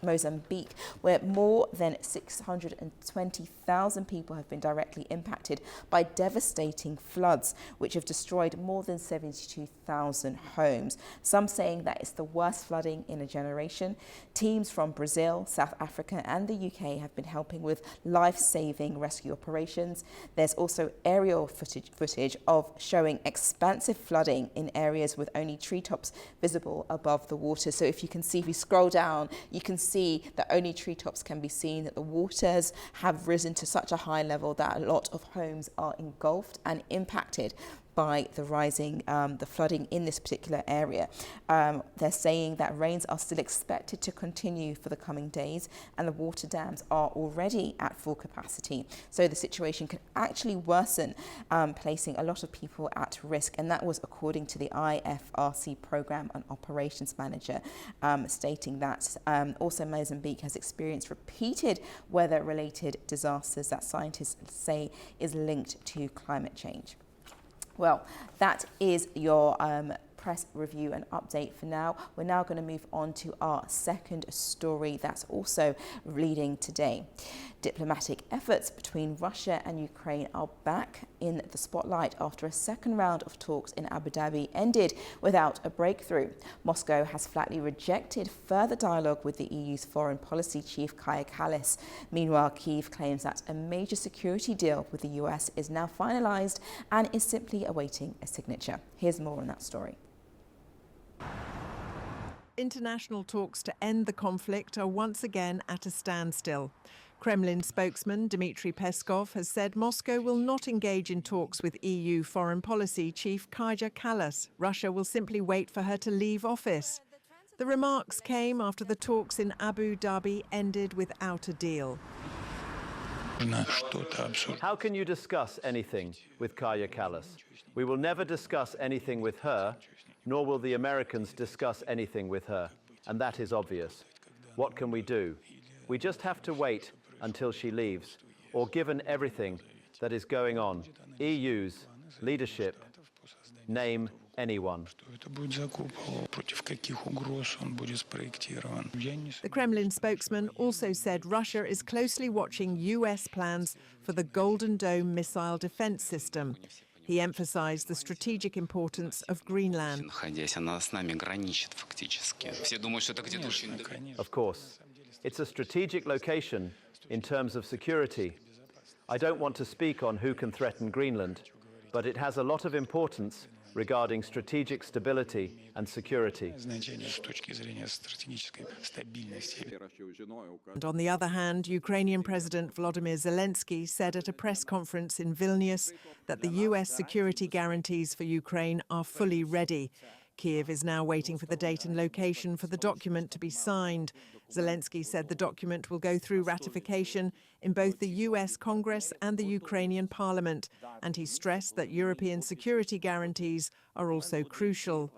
Mozambique, where more than 620,000 people have been directly impacted by devastating floods, which have destroyed more than 72,000 homes. Some saying that it's the worst flooding in a generation. Teams from Brazil, South Africa and the UK have been helping with life-saving rescue operations. There's also aerial footage of showing expansive flooding in areas with only treetops visible above the water. So if you scroll down, you can see that only treetops can be seen, that the waters have risen to such a high level that a lot of homes are engulfed and impacted by the the flooding in this particular area. They're saying that rains are still expected to continue for the coming days, and the water dams are already at full capacity. So the situation could actually worsen, placing a lot of people at risk. And that was according to the IFRC Program and Operations Manager, stating that also Mozambique has experienced repeated weather-related disasters that scientists say is linked to climate change. Well, that is your press review and update for now. We're now going to move on to our second story that's also leading today. Diplomatic efforts between Russia and Ukraine are back in the spotlight after a second round of talks in Abu Dhabi ended without a breakthrough. Moscow has flatly rejected further dialogue with the EU's foreign policy chief Kaja Kallas. Meanwhile, Kyiv claims that a major security deal with the US is now finalized and is simply awaiting a signature. Here's more on that story. International talks to end the conflict are once again at a standstill. Kremlin spokesman Dmitry Peskov has said Moscow will not engage in talks with EU foreign policy chief Kaja Kallas. Russia will simply wait for her to leave office. The remarks came after the talks in Abu Dhabi ended without a deal. How can you discuss anything with Kaja Kallas? We will never discuss anything with her, nor will the Americans discuss anything with her. And that is obvious. What can we do? We just have to wait until she leaves, or given everything that is going on, EU's leadership name anyone. The Kremlin spokesman also said Russia is closely watching US plans for the Golden Dome missile defense system. He emphasized the strategic importance of Greenland. Of course, it's a strategic location in terms of security. I don't want to speak on who can threaten Greenland, but it has a lot of importance regarding strategic stability and security. And on the other hand, Ukrainian President Volodymyr Zelensky said at a press conference in Vilnius that the US security guarantees for Ukraine are fully ready. Kyiv is now waiting for the date and location for the document to be signed. Zelensky said the document will go through ratification in both the US Congress and the Ukrainian Parliament, and he stressed that European security guarantees are also crucial.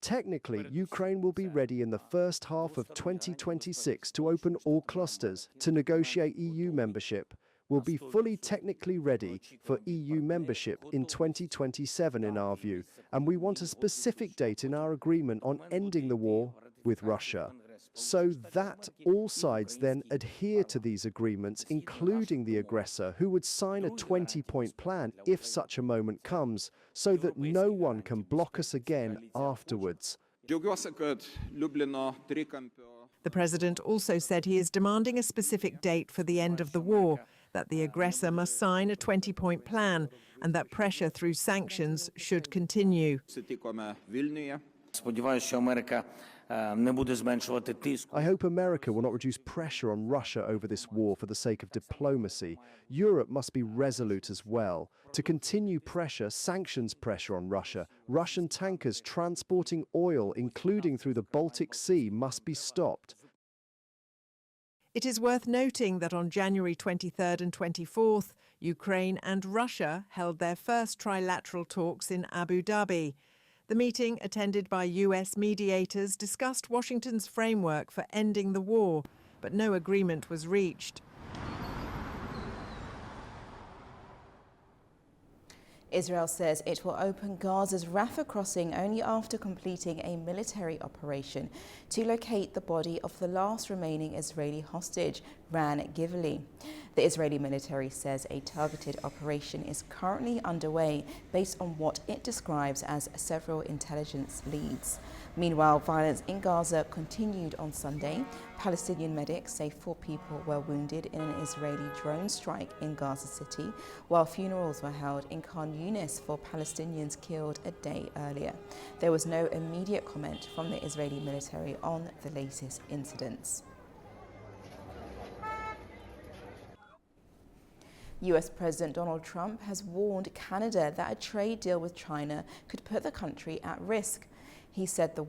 Technically, Ukraine will be ready in the first half of 2026 to open all clusters to negotiate EU membership. Will be fully technically ready for EU membership in 2027 in our view, and we want a specific date in our agreement on ending the war with Russia, so that all sides then adhere to these agreements, including the aggressor, who would sign a 20-point plan if such a moment comes, so that no one can block us again afterwards. The president also said he is demanding a specific date for the end of the war, that the aggressor must sign a 20-point plan, and that pressure through sanctions should continue. I hope America will not reduce pressure on Russia over this war for the sake of diplomacy. Europe must be resolute as well. To continue pressure, sanctions pressure on Russia, Russian tankers transporting oil, including through the Baltic Sea, must be stopped. It is worth noting that on January 23rd and 24th, Ukraine and Russia held their first trilateral talks in Abu Dhabi. The meeting, attended by US mediators, discussed Washington's framework for ending the war, but no agreement was reached. Israel says it will open Gaza's Rafah crossing only after completing a military operation to locate the body of the last remaining Israeli hostage, Ran Givli. The Israeli military says a targeted operation is currently underway based on what it describes as several intelligence leads. Meanwhile, violence in Gaza continued on Sunday. Palestinian medics say 4 people were wounded in an Israeli drone strike in Gaza City, while funerals were held in Khan Yunis for Palestinians killed a day earlier. There was no immediate comment from the Israeli military on the latest incidents. US President Donald Trump has warned Canada that a trade deal with China could put the country at risk. He said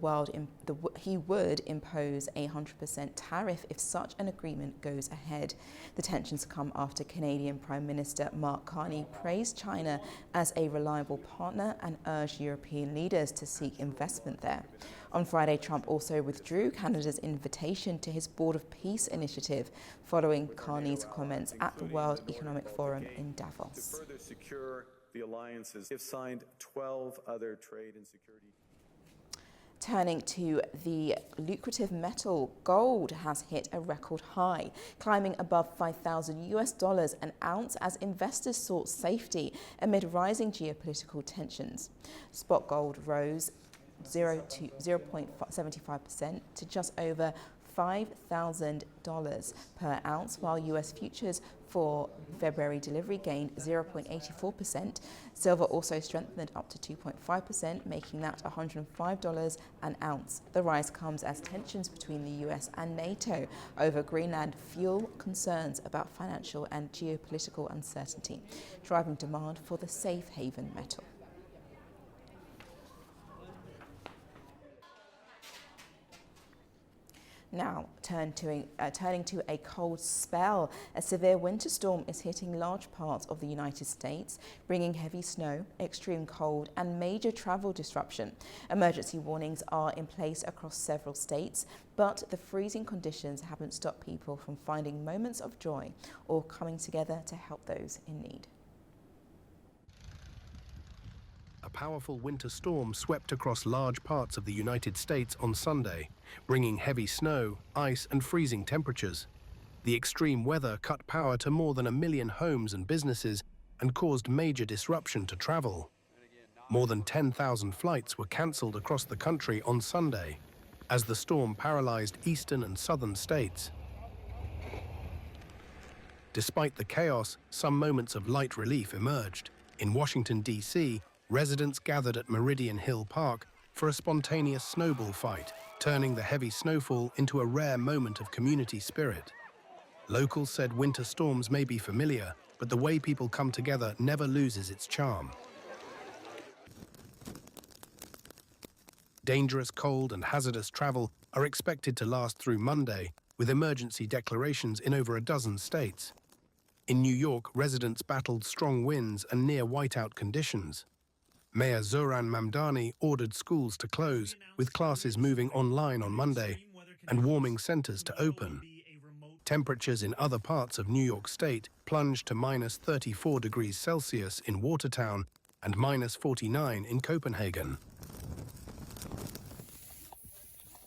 he would impose a 100% tariff if such an agreement goes ahead. The tensions come after Canadian Prime Minister Mark Carney praised China as a reliable partner and urged European leaders to seek investment there. On Friday, Trump also withdrew Canada's invitation to his Board of Peace initiative following Carney's comments at the World Economic Forum in Davos. To further secure the alliances, we have signed 12 other trade and security. Turning to the lucrative metal, gold has hit a record high, climbing above $5,000 an ounce as investors sought safety amid rising geopolitical tensions. Spot gold rose 0.75% to just over $5,000 per ounce, while US futures for February delivery gained 0.84%. Silver also strengthened up to 2.5%, making that $105 an ounce. The rise comes as tensions between the US and NATO over Greenland fuel concerns about financial and geopolitical uncertainty, driving demand for the safe haven metal. Now, turning to a cold spell. A severe winter storm is hitting large parts of the United States, bringing heavy snow, extreme cold, and major travel disruption. Emergency warnings are in place across several states, but the freezing conditions haven't stopped people from finding moments of joy or coming together to help those in need. powerful winter storm swept across large parts of the United States on Sunday, bringing heavy snow, ice, and freezing temperatures. The extreme weather cut power to more than 1 million homes and businesses and caused major disruption to travel. More than 10,000 flights were cancelled across the country on Sunday, as the storm paralyzed eastern and southern states. Despite the chaos, some moments of light relief emerged. In Washington, D.C., residents gathered at Meridian Hill Park for a spontaneous snowball fight, turning the heavy snowfall into a rare moment of community spirit. Locals said winter storms may be familiar, but the way people come together never loses its charm. Dangerous cold and hazardous travel are expected to last through Monday, with emergency declarations in over a dozen states. In New York, residents battled strong winds and near whiteout conditions. Mayor Zoran Mamdani ordered schools to close, with classes moving online on Monday and warming centers to open. Temperatures in other parts of New York State plunged to minus 34 degrees Celsius in Watertown and minus 49 in Copenhagen.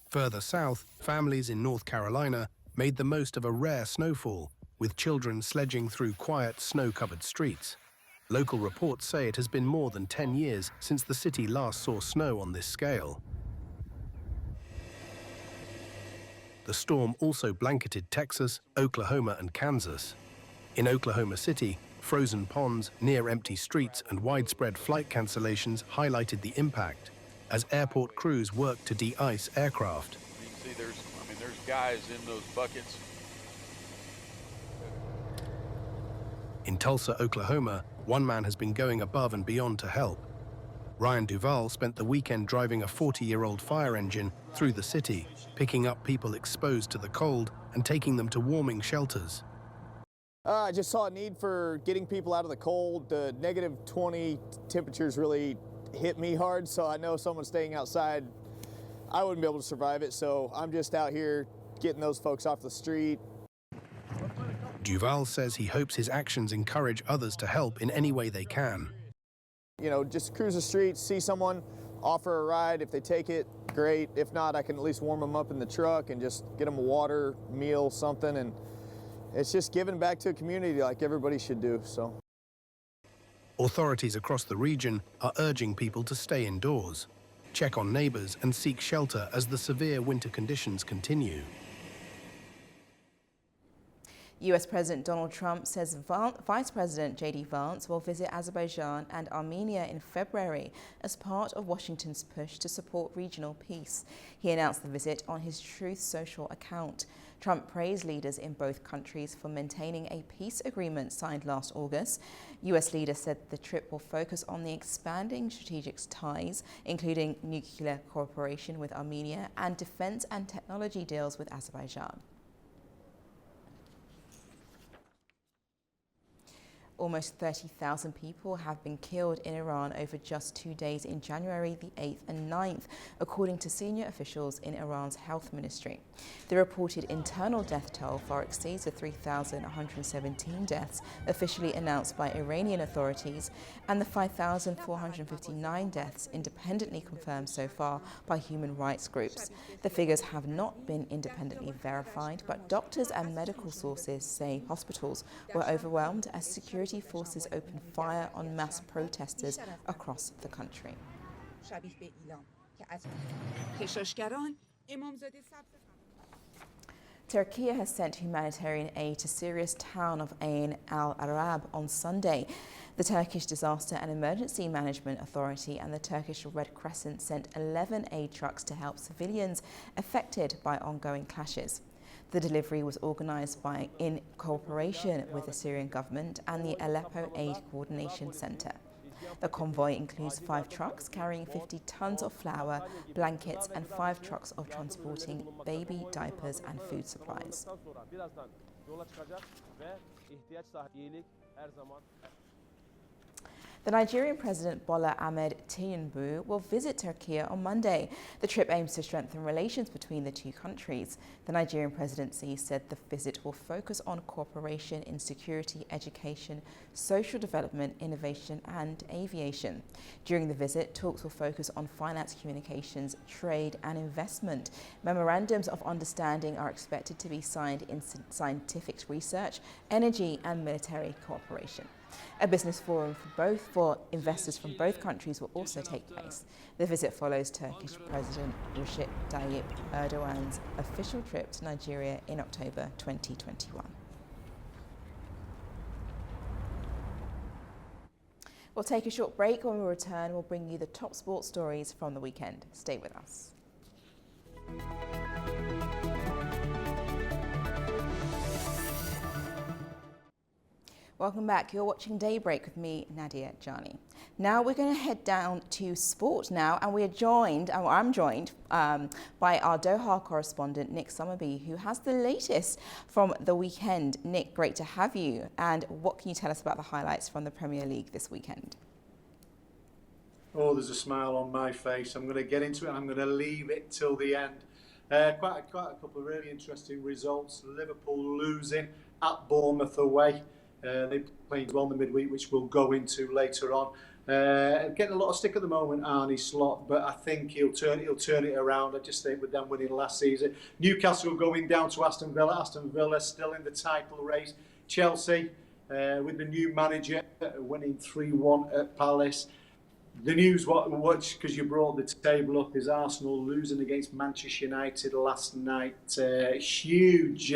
Further south, families in North Carolina made the most of a rare snowfall, with children sledging through quiet, snow-covered streets. Local reports say it has been more than 10 years since the city last saw snow on this scale. The storm also blanketed Texas, Oklahoma, and Kansas. In Oklahoma City, frozen ponds, near-empty streets, and widespread flight cancellations highlighted the impact as airport crews worked to de-ice aircraft. You see, there's guys in those buckets. In Tulsa, Oklahoma, one man has been going above and beyond to help. Ryan Duvall spent the weekend driving a 40-year-old fire engine through the city, picking up people exposed to the cold and taking them to warming shelters. I just saw a need for getting people out of the cold. The negative 20 temperatures really hit me hard, so I know someone staying outside, I wouldn't be able to survive it, so I'm just out here getting those folks off the street. Duval says he hopes his actions encourage others to help in any way they can. You know, just cruise the streets, see someone, offer a ride. If they take it, great. If not, I can at least warm them up in the truck and just get them a water, meal, something. And it's just giving back to a community like everybody should do, so. Authorities across the region are urging people to stay indoors, check on neighbors, and seek shelter as the severe winter conditions continue. US President Donald Trump says Vice President J.D. Vance will visit Azerbaijan and Armenia in February as part of Washington's push to support regional peace. He announced the visit on his Truth Social account. Trump praised leaders in both countries for maintaining a peace agreement signed last August. US leaders said the trip will focus on the expanding strategic ties, including nuclear cooperation with Armenia and defense and technology deals with Azerbaijan. Almost 30,000 people have been killed in Iran over just 2 days in January the 8th and 9th, according to senior officials in Iran's health ministry. The reported internal death toll far exceeds the 3,117 deaths officially announced by Iranian authorities and the 5,459 deaths independently confirmed so far by human rights groups. The figures have not been independently verified, but doctors and medical sources say hospitals were overwhelmed as security forces opened fire on mass protesters across the country. Turkey has sent humanitarian aid to Syria's town of Ain al-Arab on Sunday. The Turkish Disaster and Emergency Management Authority and the Turkish Red Crescent sent 11 aid trucks to help civilians affected by ongoing clashes. The delivery was organised in cooperation with the Syrian government and the Aleppo Aid Coordination Centre. The convoy includes 5 trucks carrying 50 tons of flour, blankets, and 5 trucks of transporting baby diapers and food supplies. The Nigerian President Bola Ahmed Tinubu will visit Turkey on Monday. The trip aims to strengthen relations between the two countries. The Nigerian presidency said the visit will focus on cooperation in security, education, social development, innovation and aviation. During the visit, talks will focus on finance, communications, trade and investment. Memorandums of understanding are expected to be signed in scientific research, energy and military cooperation. A business forum for investors from both countries will also take place. The visit follows Turkish President Recep Tayyip Erdogan's official trip to Nigeria in October 2021. We'll take a short break. When we return, we'll bring you the top sports stories from the weekend. Stay with us. Welcome back. You're watching Daybreak with me, Nadia Jani. Now we're going to head down to sport now, and I'm joined by our Doha correspondent, Nick Summerby, who has the latest from the weekend. Nick, great to have you. And what can you tell us about the highlights from the Premier League this weekend? Oh, there's a smile on my face. I'm going to get into it and I'm going to leave it till the end. Quite a couple of really interesting results. Liverpool losing at Bournemouth away. They played well in the midweek, which we'll go into later on. Getting a lot of stick at the moment, Arnie Slot, but I think he'll turn it around. I just think with them winning last season. Newcastle going down to Aston Villa. Aston Villa still in the title race. Chelsea with the new manager winning 3-1 at Palace. The news, because you brought the table up, is Arsenal losing against Manchester United last night. Huge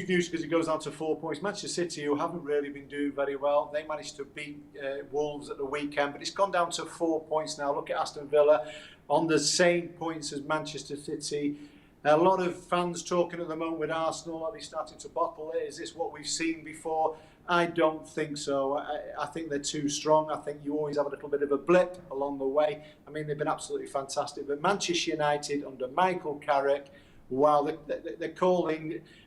news because it goes down to 4 points. Manchester City, who haven't really been doing very well, they managed to beat Wolves at the weekend, but it's gone down to 4 points now. Look at Aston Villa on the same points as Manchester City. A lot of fans talking at the moment with Arsenal, are they starting to bottle it? Is this what we've seen before? I don't think so. I think they're too strong. I think you always have a little bit of a blip along the way. I mean, they've been absolutely fantastic. But Manchester United under Michael Carrick, wow,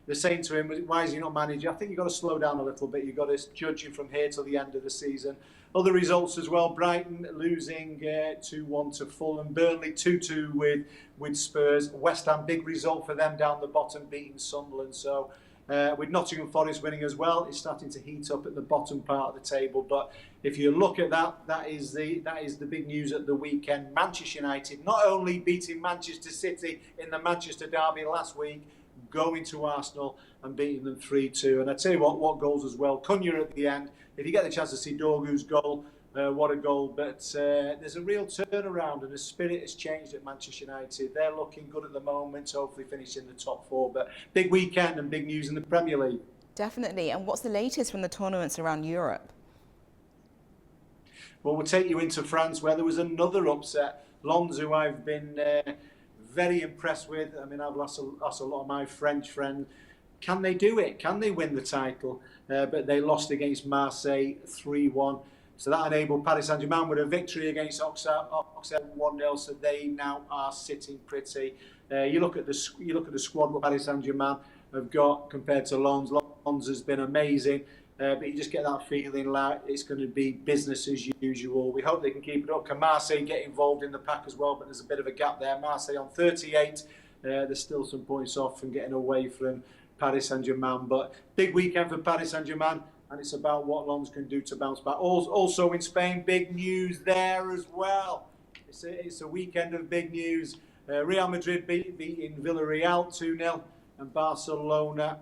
they're saying to him, why is he not manager? I think you've got to slow down a little bit. You've got to judge him from here till the end of the season. Other results as well, Brighton losing 2-1 to Fulham, Burnley 2-2 with Spurs, West Ham, big result for them down the bottom, beating Sunderland. So with Nottingham Forest winning as well, it's starting to heat up at the bottom part of the table. But if you look at that is the big news at the weekend. Manchester United not only beating Manchester City in the Manchester derby last week, going to Arsenal and beating them 3-2. And I tell you what goals as well. Cunha at the end. If you get the chance to see Dorgu's goal, what a goal. But there's a real turnaround and the spirit has changed at Manchester United. They're looking good at the moment, hopefully finish in the top four. But big weekend and big news in the Premier League. Definitely. And what's the latest from the tournaments around Europe? Well, we'll take you into France where there was another upset. Lens, who I've been very impressed with. I mean, I've lost a lot of my French friends. Can they do it? Can they win the title? But they lost against Marseille 3-1. So that enabled Paris Saint-Germain with a victory against Auxerre 1-0. So they now are sitting pretty. You look at the squad what Paris Saint-Germain have got compared to Lens. Lens has been amazing. But you just get that feeling like it's going to be business as usual. We hope they can keep it up. Can Marseille get involved in the pack as well? But there's a bit of a gap there. Marseille on 38. There's still some points off from getting away from Paris Saint-Germain. But big weekend for Paris Saint-Germain. And it's about what Lens can do to bounce back. Also in Spain, big news there as well. It's a weekend of big news. Real Madrid beating Villarreal 2-0. And Barcelona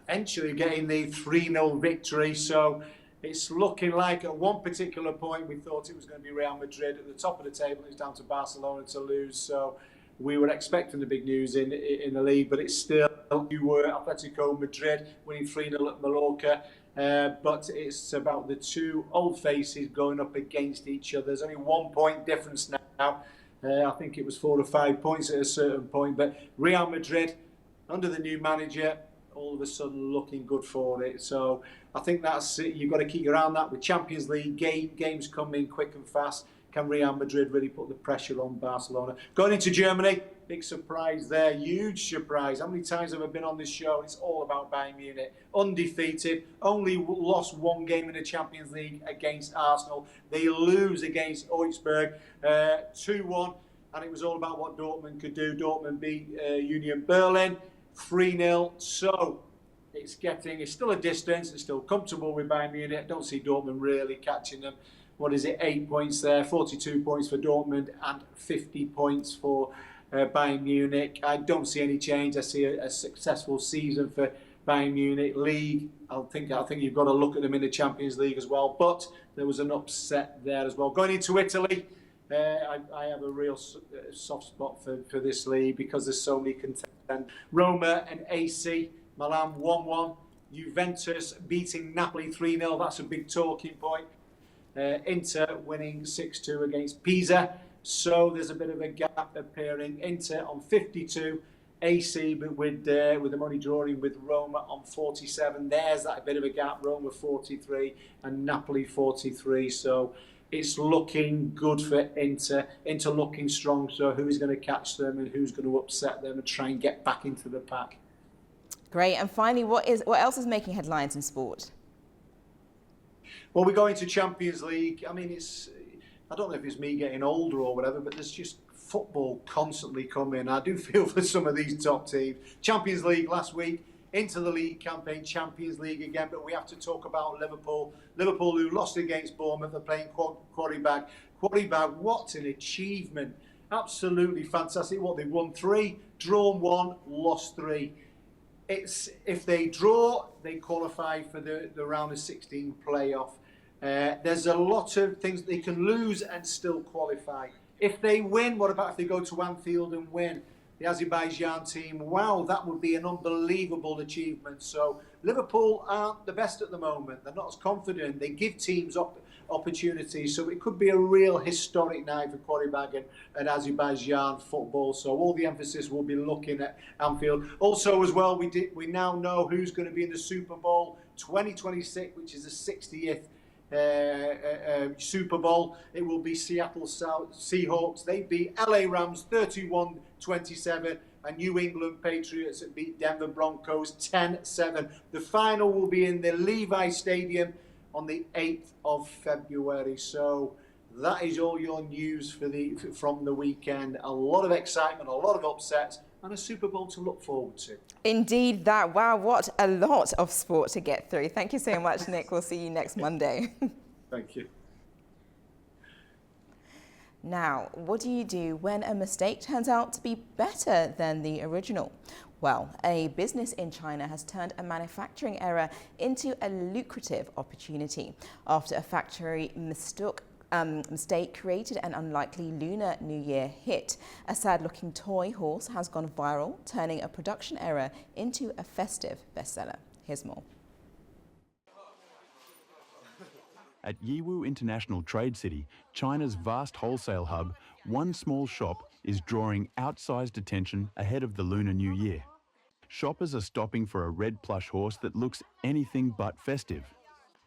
eventually getting the 3-0 victory. So it's looking like at one particular point we thought it was going to be Real Madrid at the top of the table. It's down to Barcelona to lose. So we were expecting the big news in the league, but it's still, you were Atletico Madrid winning 3-0 at Mallorca. But it's about the two old faces going up against each other. There's only 1 point difference now. I think it was 4 or 5 points at a certain point. But Real Madrid, under the new manager, all of a sudden looking good for it. So I think that's it. You've got to keep your eye on that with Champions League games coming quick and fast. Can Real Madrid really put the pressure on Barcelona? Going into Germany, big surprise there, huge surprise. How many times have I been on this show? It's all about Bayern Munich. Undefeated, only lost one game in the Champions League against Arsenal. They lose against Augsburg 2-1, and it was all about what Dortmund could do. Dortmund beat Union Berlin 3-0. So it's still a distance. It's still comfortable with Bayern Munich. I don't see Dortmund really catching them. What is it? 8 points there, 42 points for Dortmund and 50 points for Bayern Munich. I don't see any change. I see a successful season for Bayern Munich. League, I think you've got to look at them in the Champions League as well. But there was an upset there as well. Going into Italy, I have a real soft spot for this league because there's so many contenders. Roma and AC Milan 1-1. Juventus beating Napoli 3-0. That's a big talking point. Inter winning 6-2 against Pisa. So there's a bit of a gap appearing. Inter on 52. AC with the money drawing with Roma on 47. There's that bit of a gap. Roma 43 and Napoli 43. So it's looking good for Inter. Inter looking strong. So who's going to catch them and who's going to upset them and try and get back into the pack? Great. And finally, what else is making headlines in sport? Well, we go into Champions League. I mean, I don't know if it's me getting older or whatever, but there's just football constantly coming. I do feel for some of these top teams. Champions League last week, into the league campaign, Champions League again, but we have to talk about Liverpool. Liverpool who lost against Bournemouth, they're playing Quarryback. Quarryback, what an achievement. Absolutely fantastic. What, they've won 3, drawn 1, lost 3. If they draw, they qualify for the round of 16 playoff. There's a lot of things they can lose and still qualify. If they win, what about if they go to Anfield and win? The Azerbaijan team, wow, that would be an unbelievable achievement. So Liverpool aren't the best at the moment. They're not as confident. They give teams opportunities. So it could be a real historic night for Quarryback and Azerbaijan football. So all the emphasis will be looking at Anfield. Also as well, we now know who's going to be in the Super Bowl 2026, which is the 60th Super Bowl. It will be Seattle Seahawks. They beat LA Rams 31-27 and New England Patriots beat Denver Broncos 10-7. The final will be in the Levi Stadium on the 8th of February. So that is all your news from the weekend. A lot of excitement, a lot of upsets, and a Super Bowl to look forward to. Indeed that. Wow, what a lot of sport to get through. Thank you so much, Nick. We'll see you next Monday. Thank you. Now, what do you do when a mistake turns out to be better than the original? Well, a business in China has turned a manufacturing error into a lucrative opportunity after a factory mistake created an unlikely Lunar New Year hit. A sad-looking toy horse has gone viral, turning a production error into a festive bestseller. Here's more. At Yiwu International Trade City, China's vast wholesale hub, one small shop is drawing outsized attention ahead of the Lunar New Year. Shoppers are stopping for a red plush horse that looks anything but festive.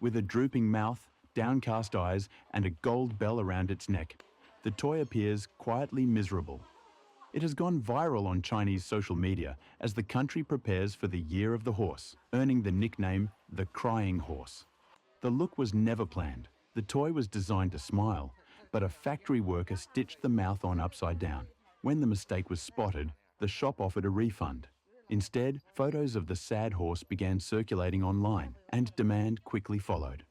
With a drooping mouth, downcast eyes and a gold bell around its neck, the toy appears quietly miserable. It has gone viral on Chinese social media as the country prepares for the Year of the Horse, earning the nickname the Crying Horse. The look was never planned. The toy was designed to smile, but a factory worker stitched the mouth on upside down. When the mistake was spotted, the shop offered a refund. Instead, photos of the sad horse began circulating online, and demand quickly followed.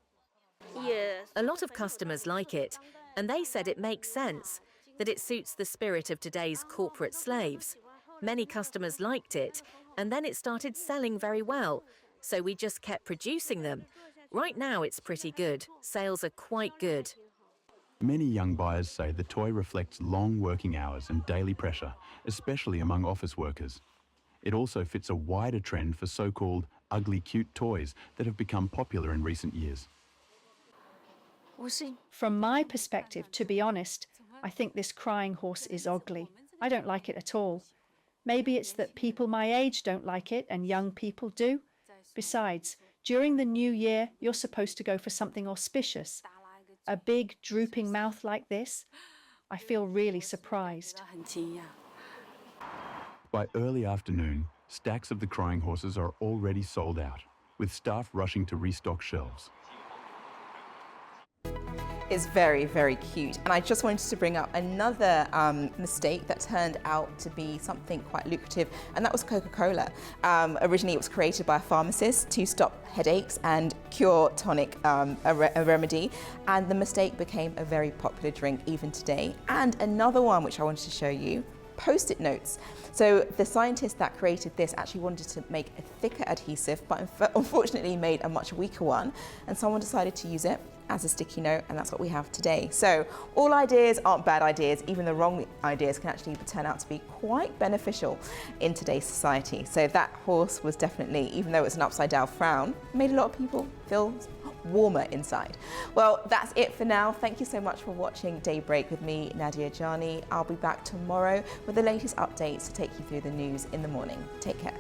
A lot of customers like it, and they said it makes sense, that it suits the spirit of today's corporate slaves. Many customers liked it, and then it started selling very well, so we just kept producing them. Right now it's pretty good. Sales are quite good. Many young buyers say the toy reflects long working hours and daily pressure, especially among office workers. It also fits a wider trend for so-called ugly cute toys that have become popular in recent years. From my perspective, to be honest, I think this crying horse is ugly. I don't like it at all. Maybe it's that people my age don't like it and young people do. Besides, during the new year, you're supposed to go for something auspicious. A big, drooping mouth like this? I feel really surprised. By early afternoon, stacks of the crying horses are already sold out, with staff rushing to restock shelves. Is very, very cute. And I just wanted to bring up another mistake that turned out to be something quite lucrative, and that was Coca-Cola. Originally, it was created by a pharmacist to stop headaches and cure tonic, a remedy, and the mistake became a very popular drink even today. And another one which I wanted to show you, Post-it notes. So the scientist that created this actually wanted to make a thicker adhesive, but unfortunately made a much weaker one, and someone decided to use it as a sticky note, and that's what we have today. So all ideas aren't bad ideas. Even the wrong ideas can actually turn out to be quite beneficial in today's society. So that horse was definitely, even though it's an upside down frown, made a lot of people feel warmer inside. Well, that's it for now. Thank you so much for watching Daybreak with me, Nadia Jani. I'll be back tomorrow with the latest updates to take you through the news in the morning. Take care.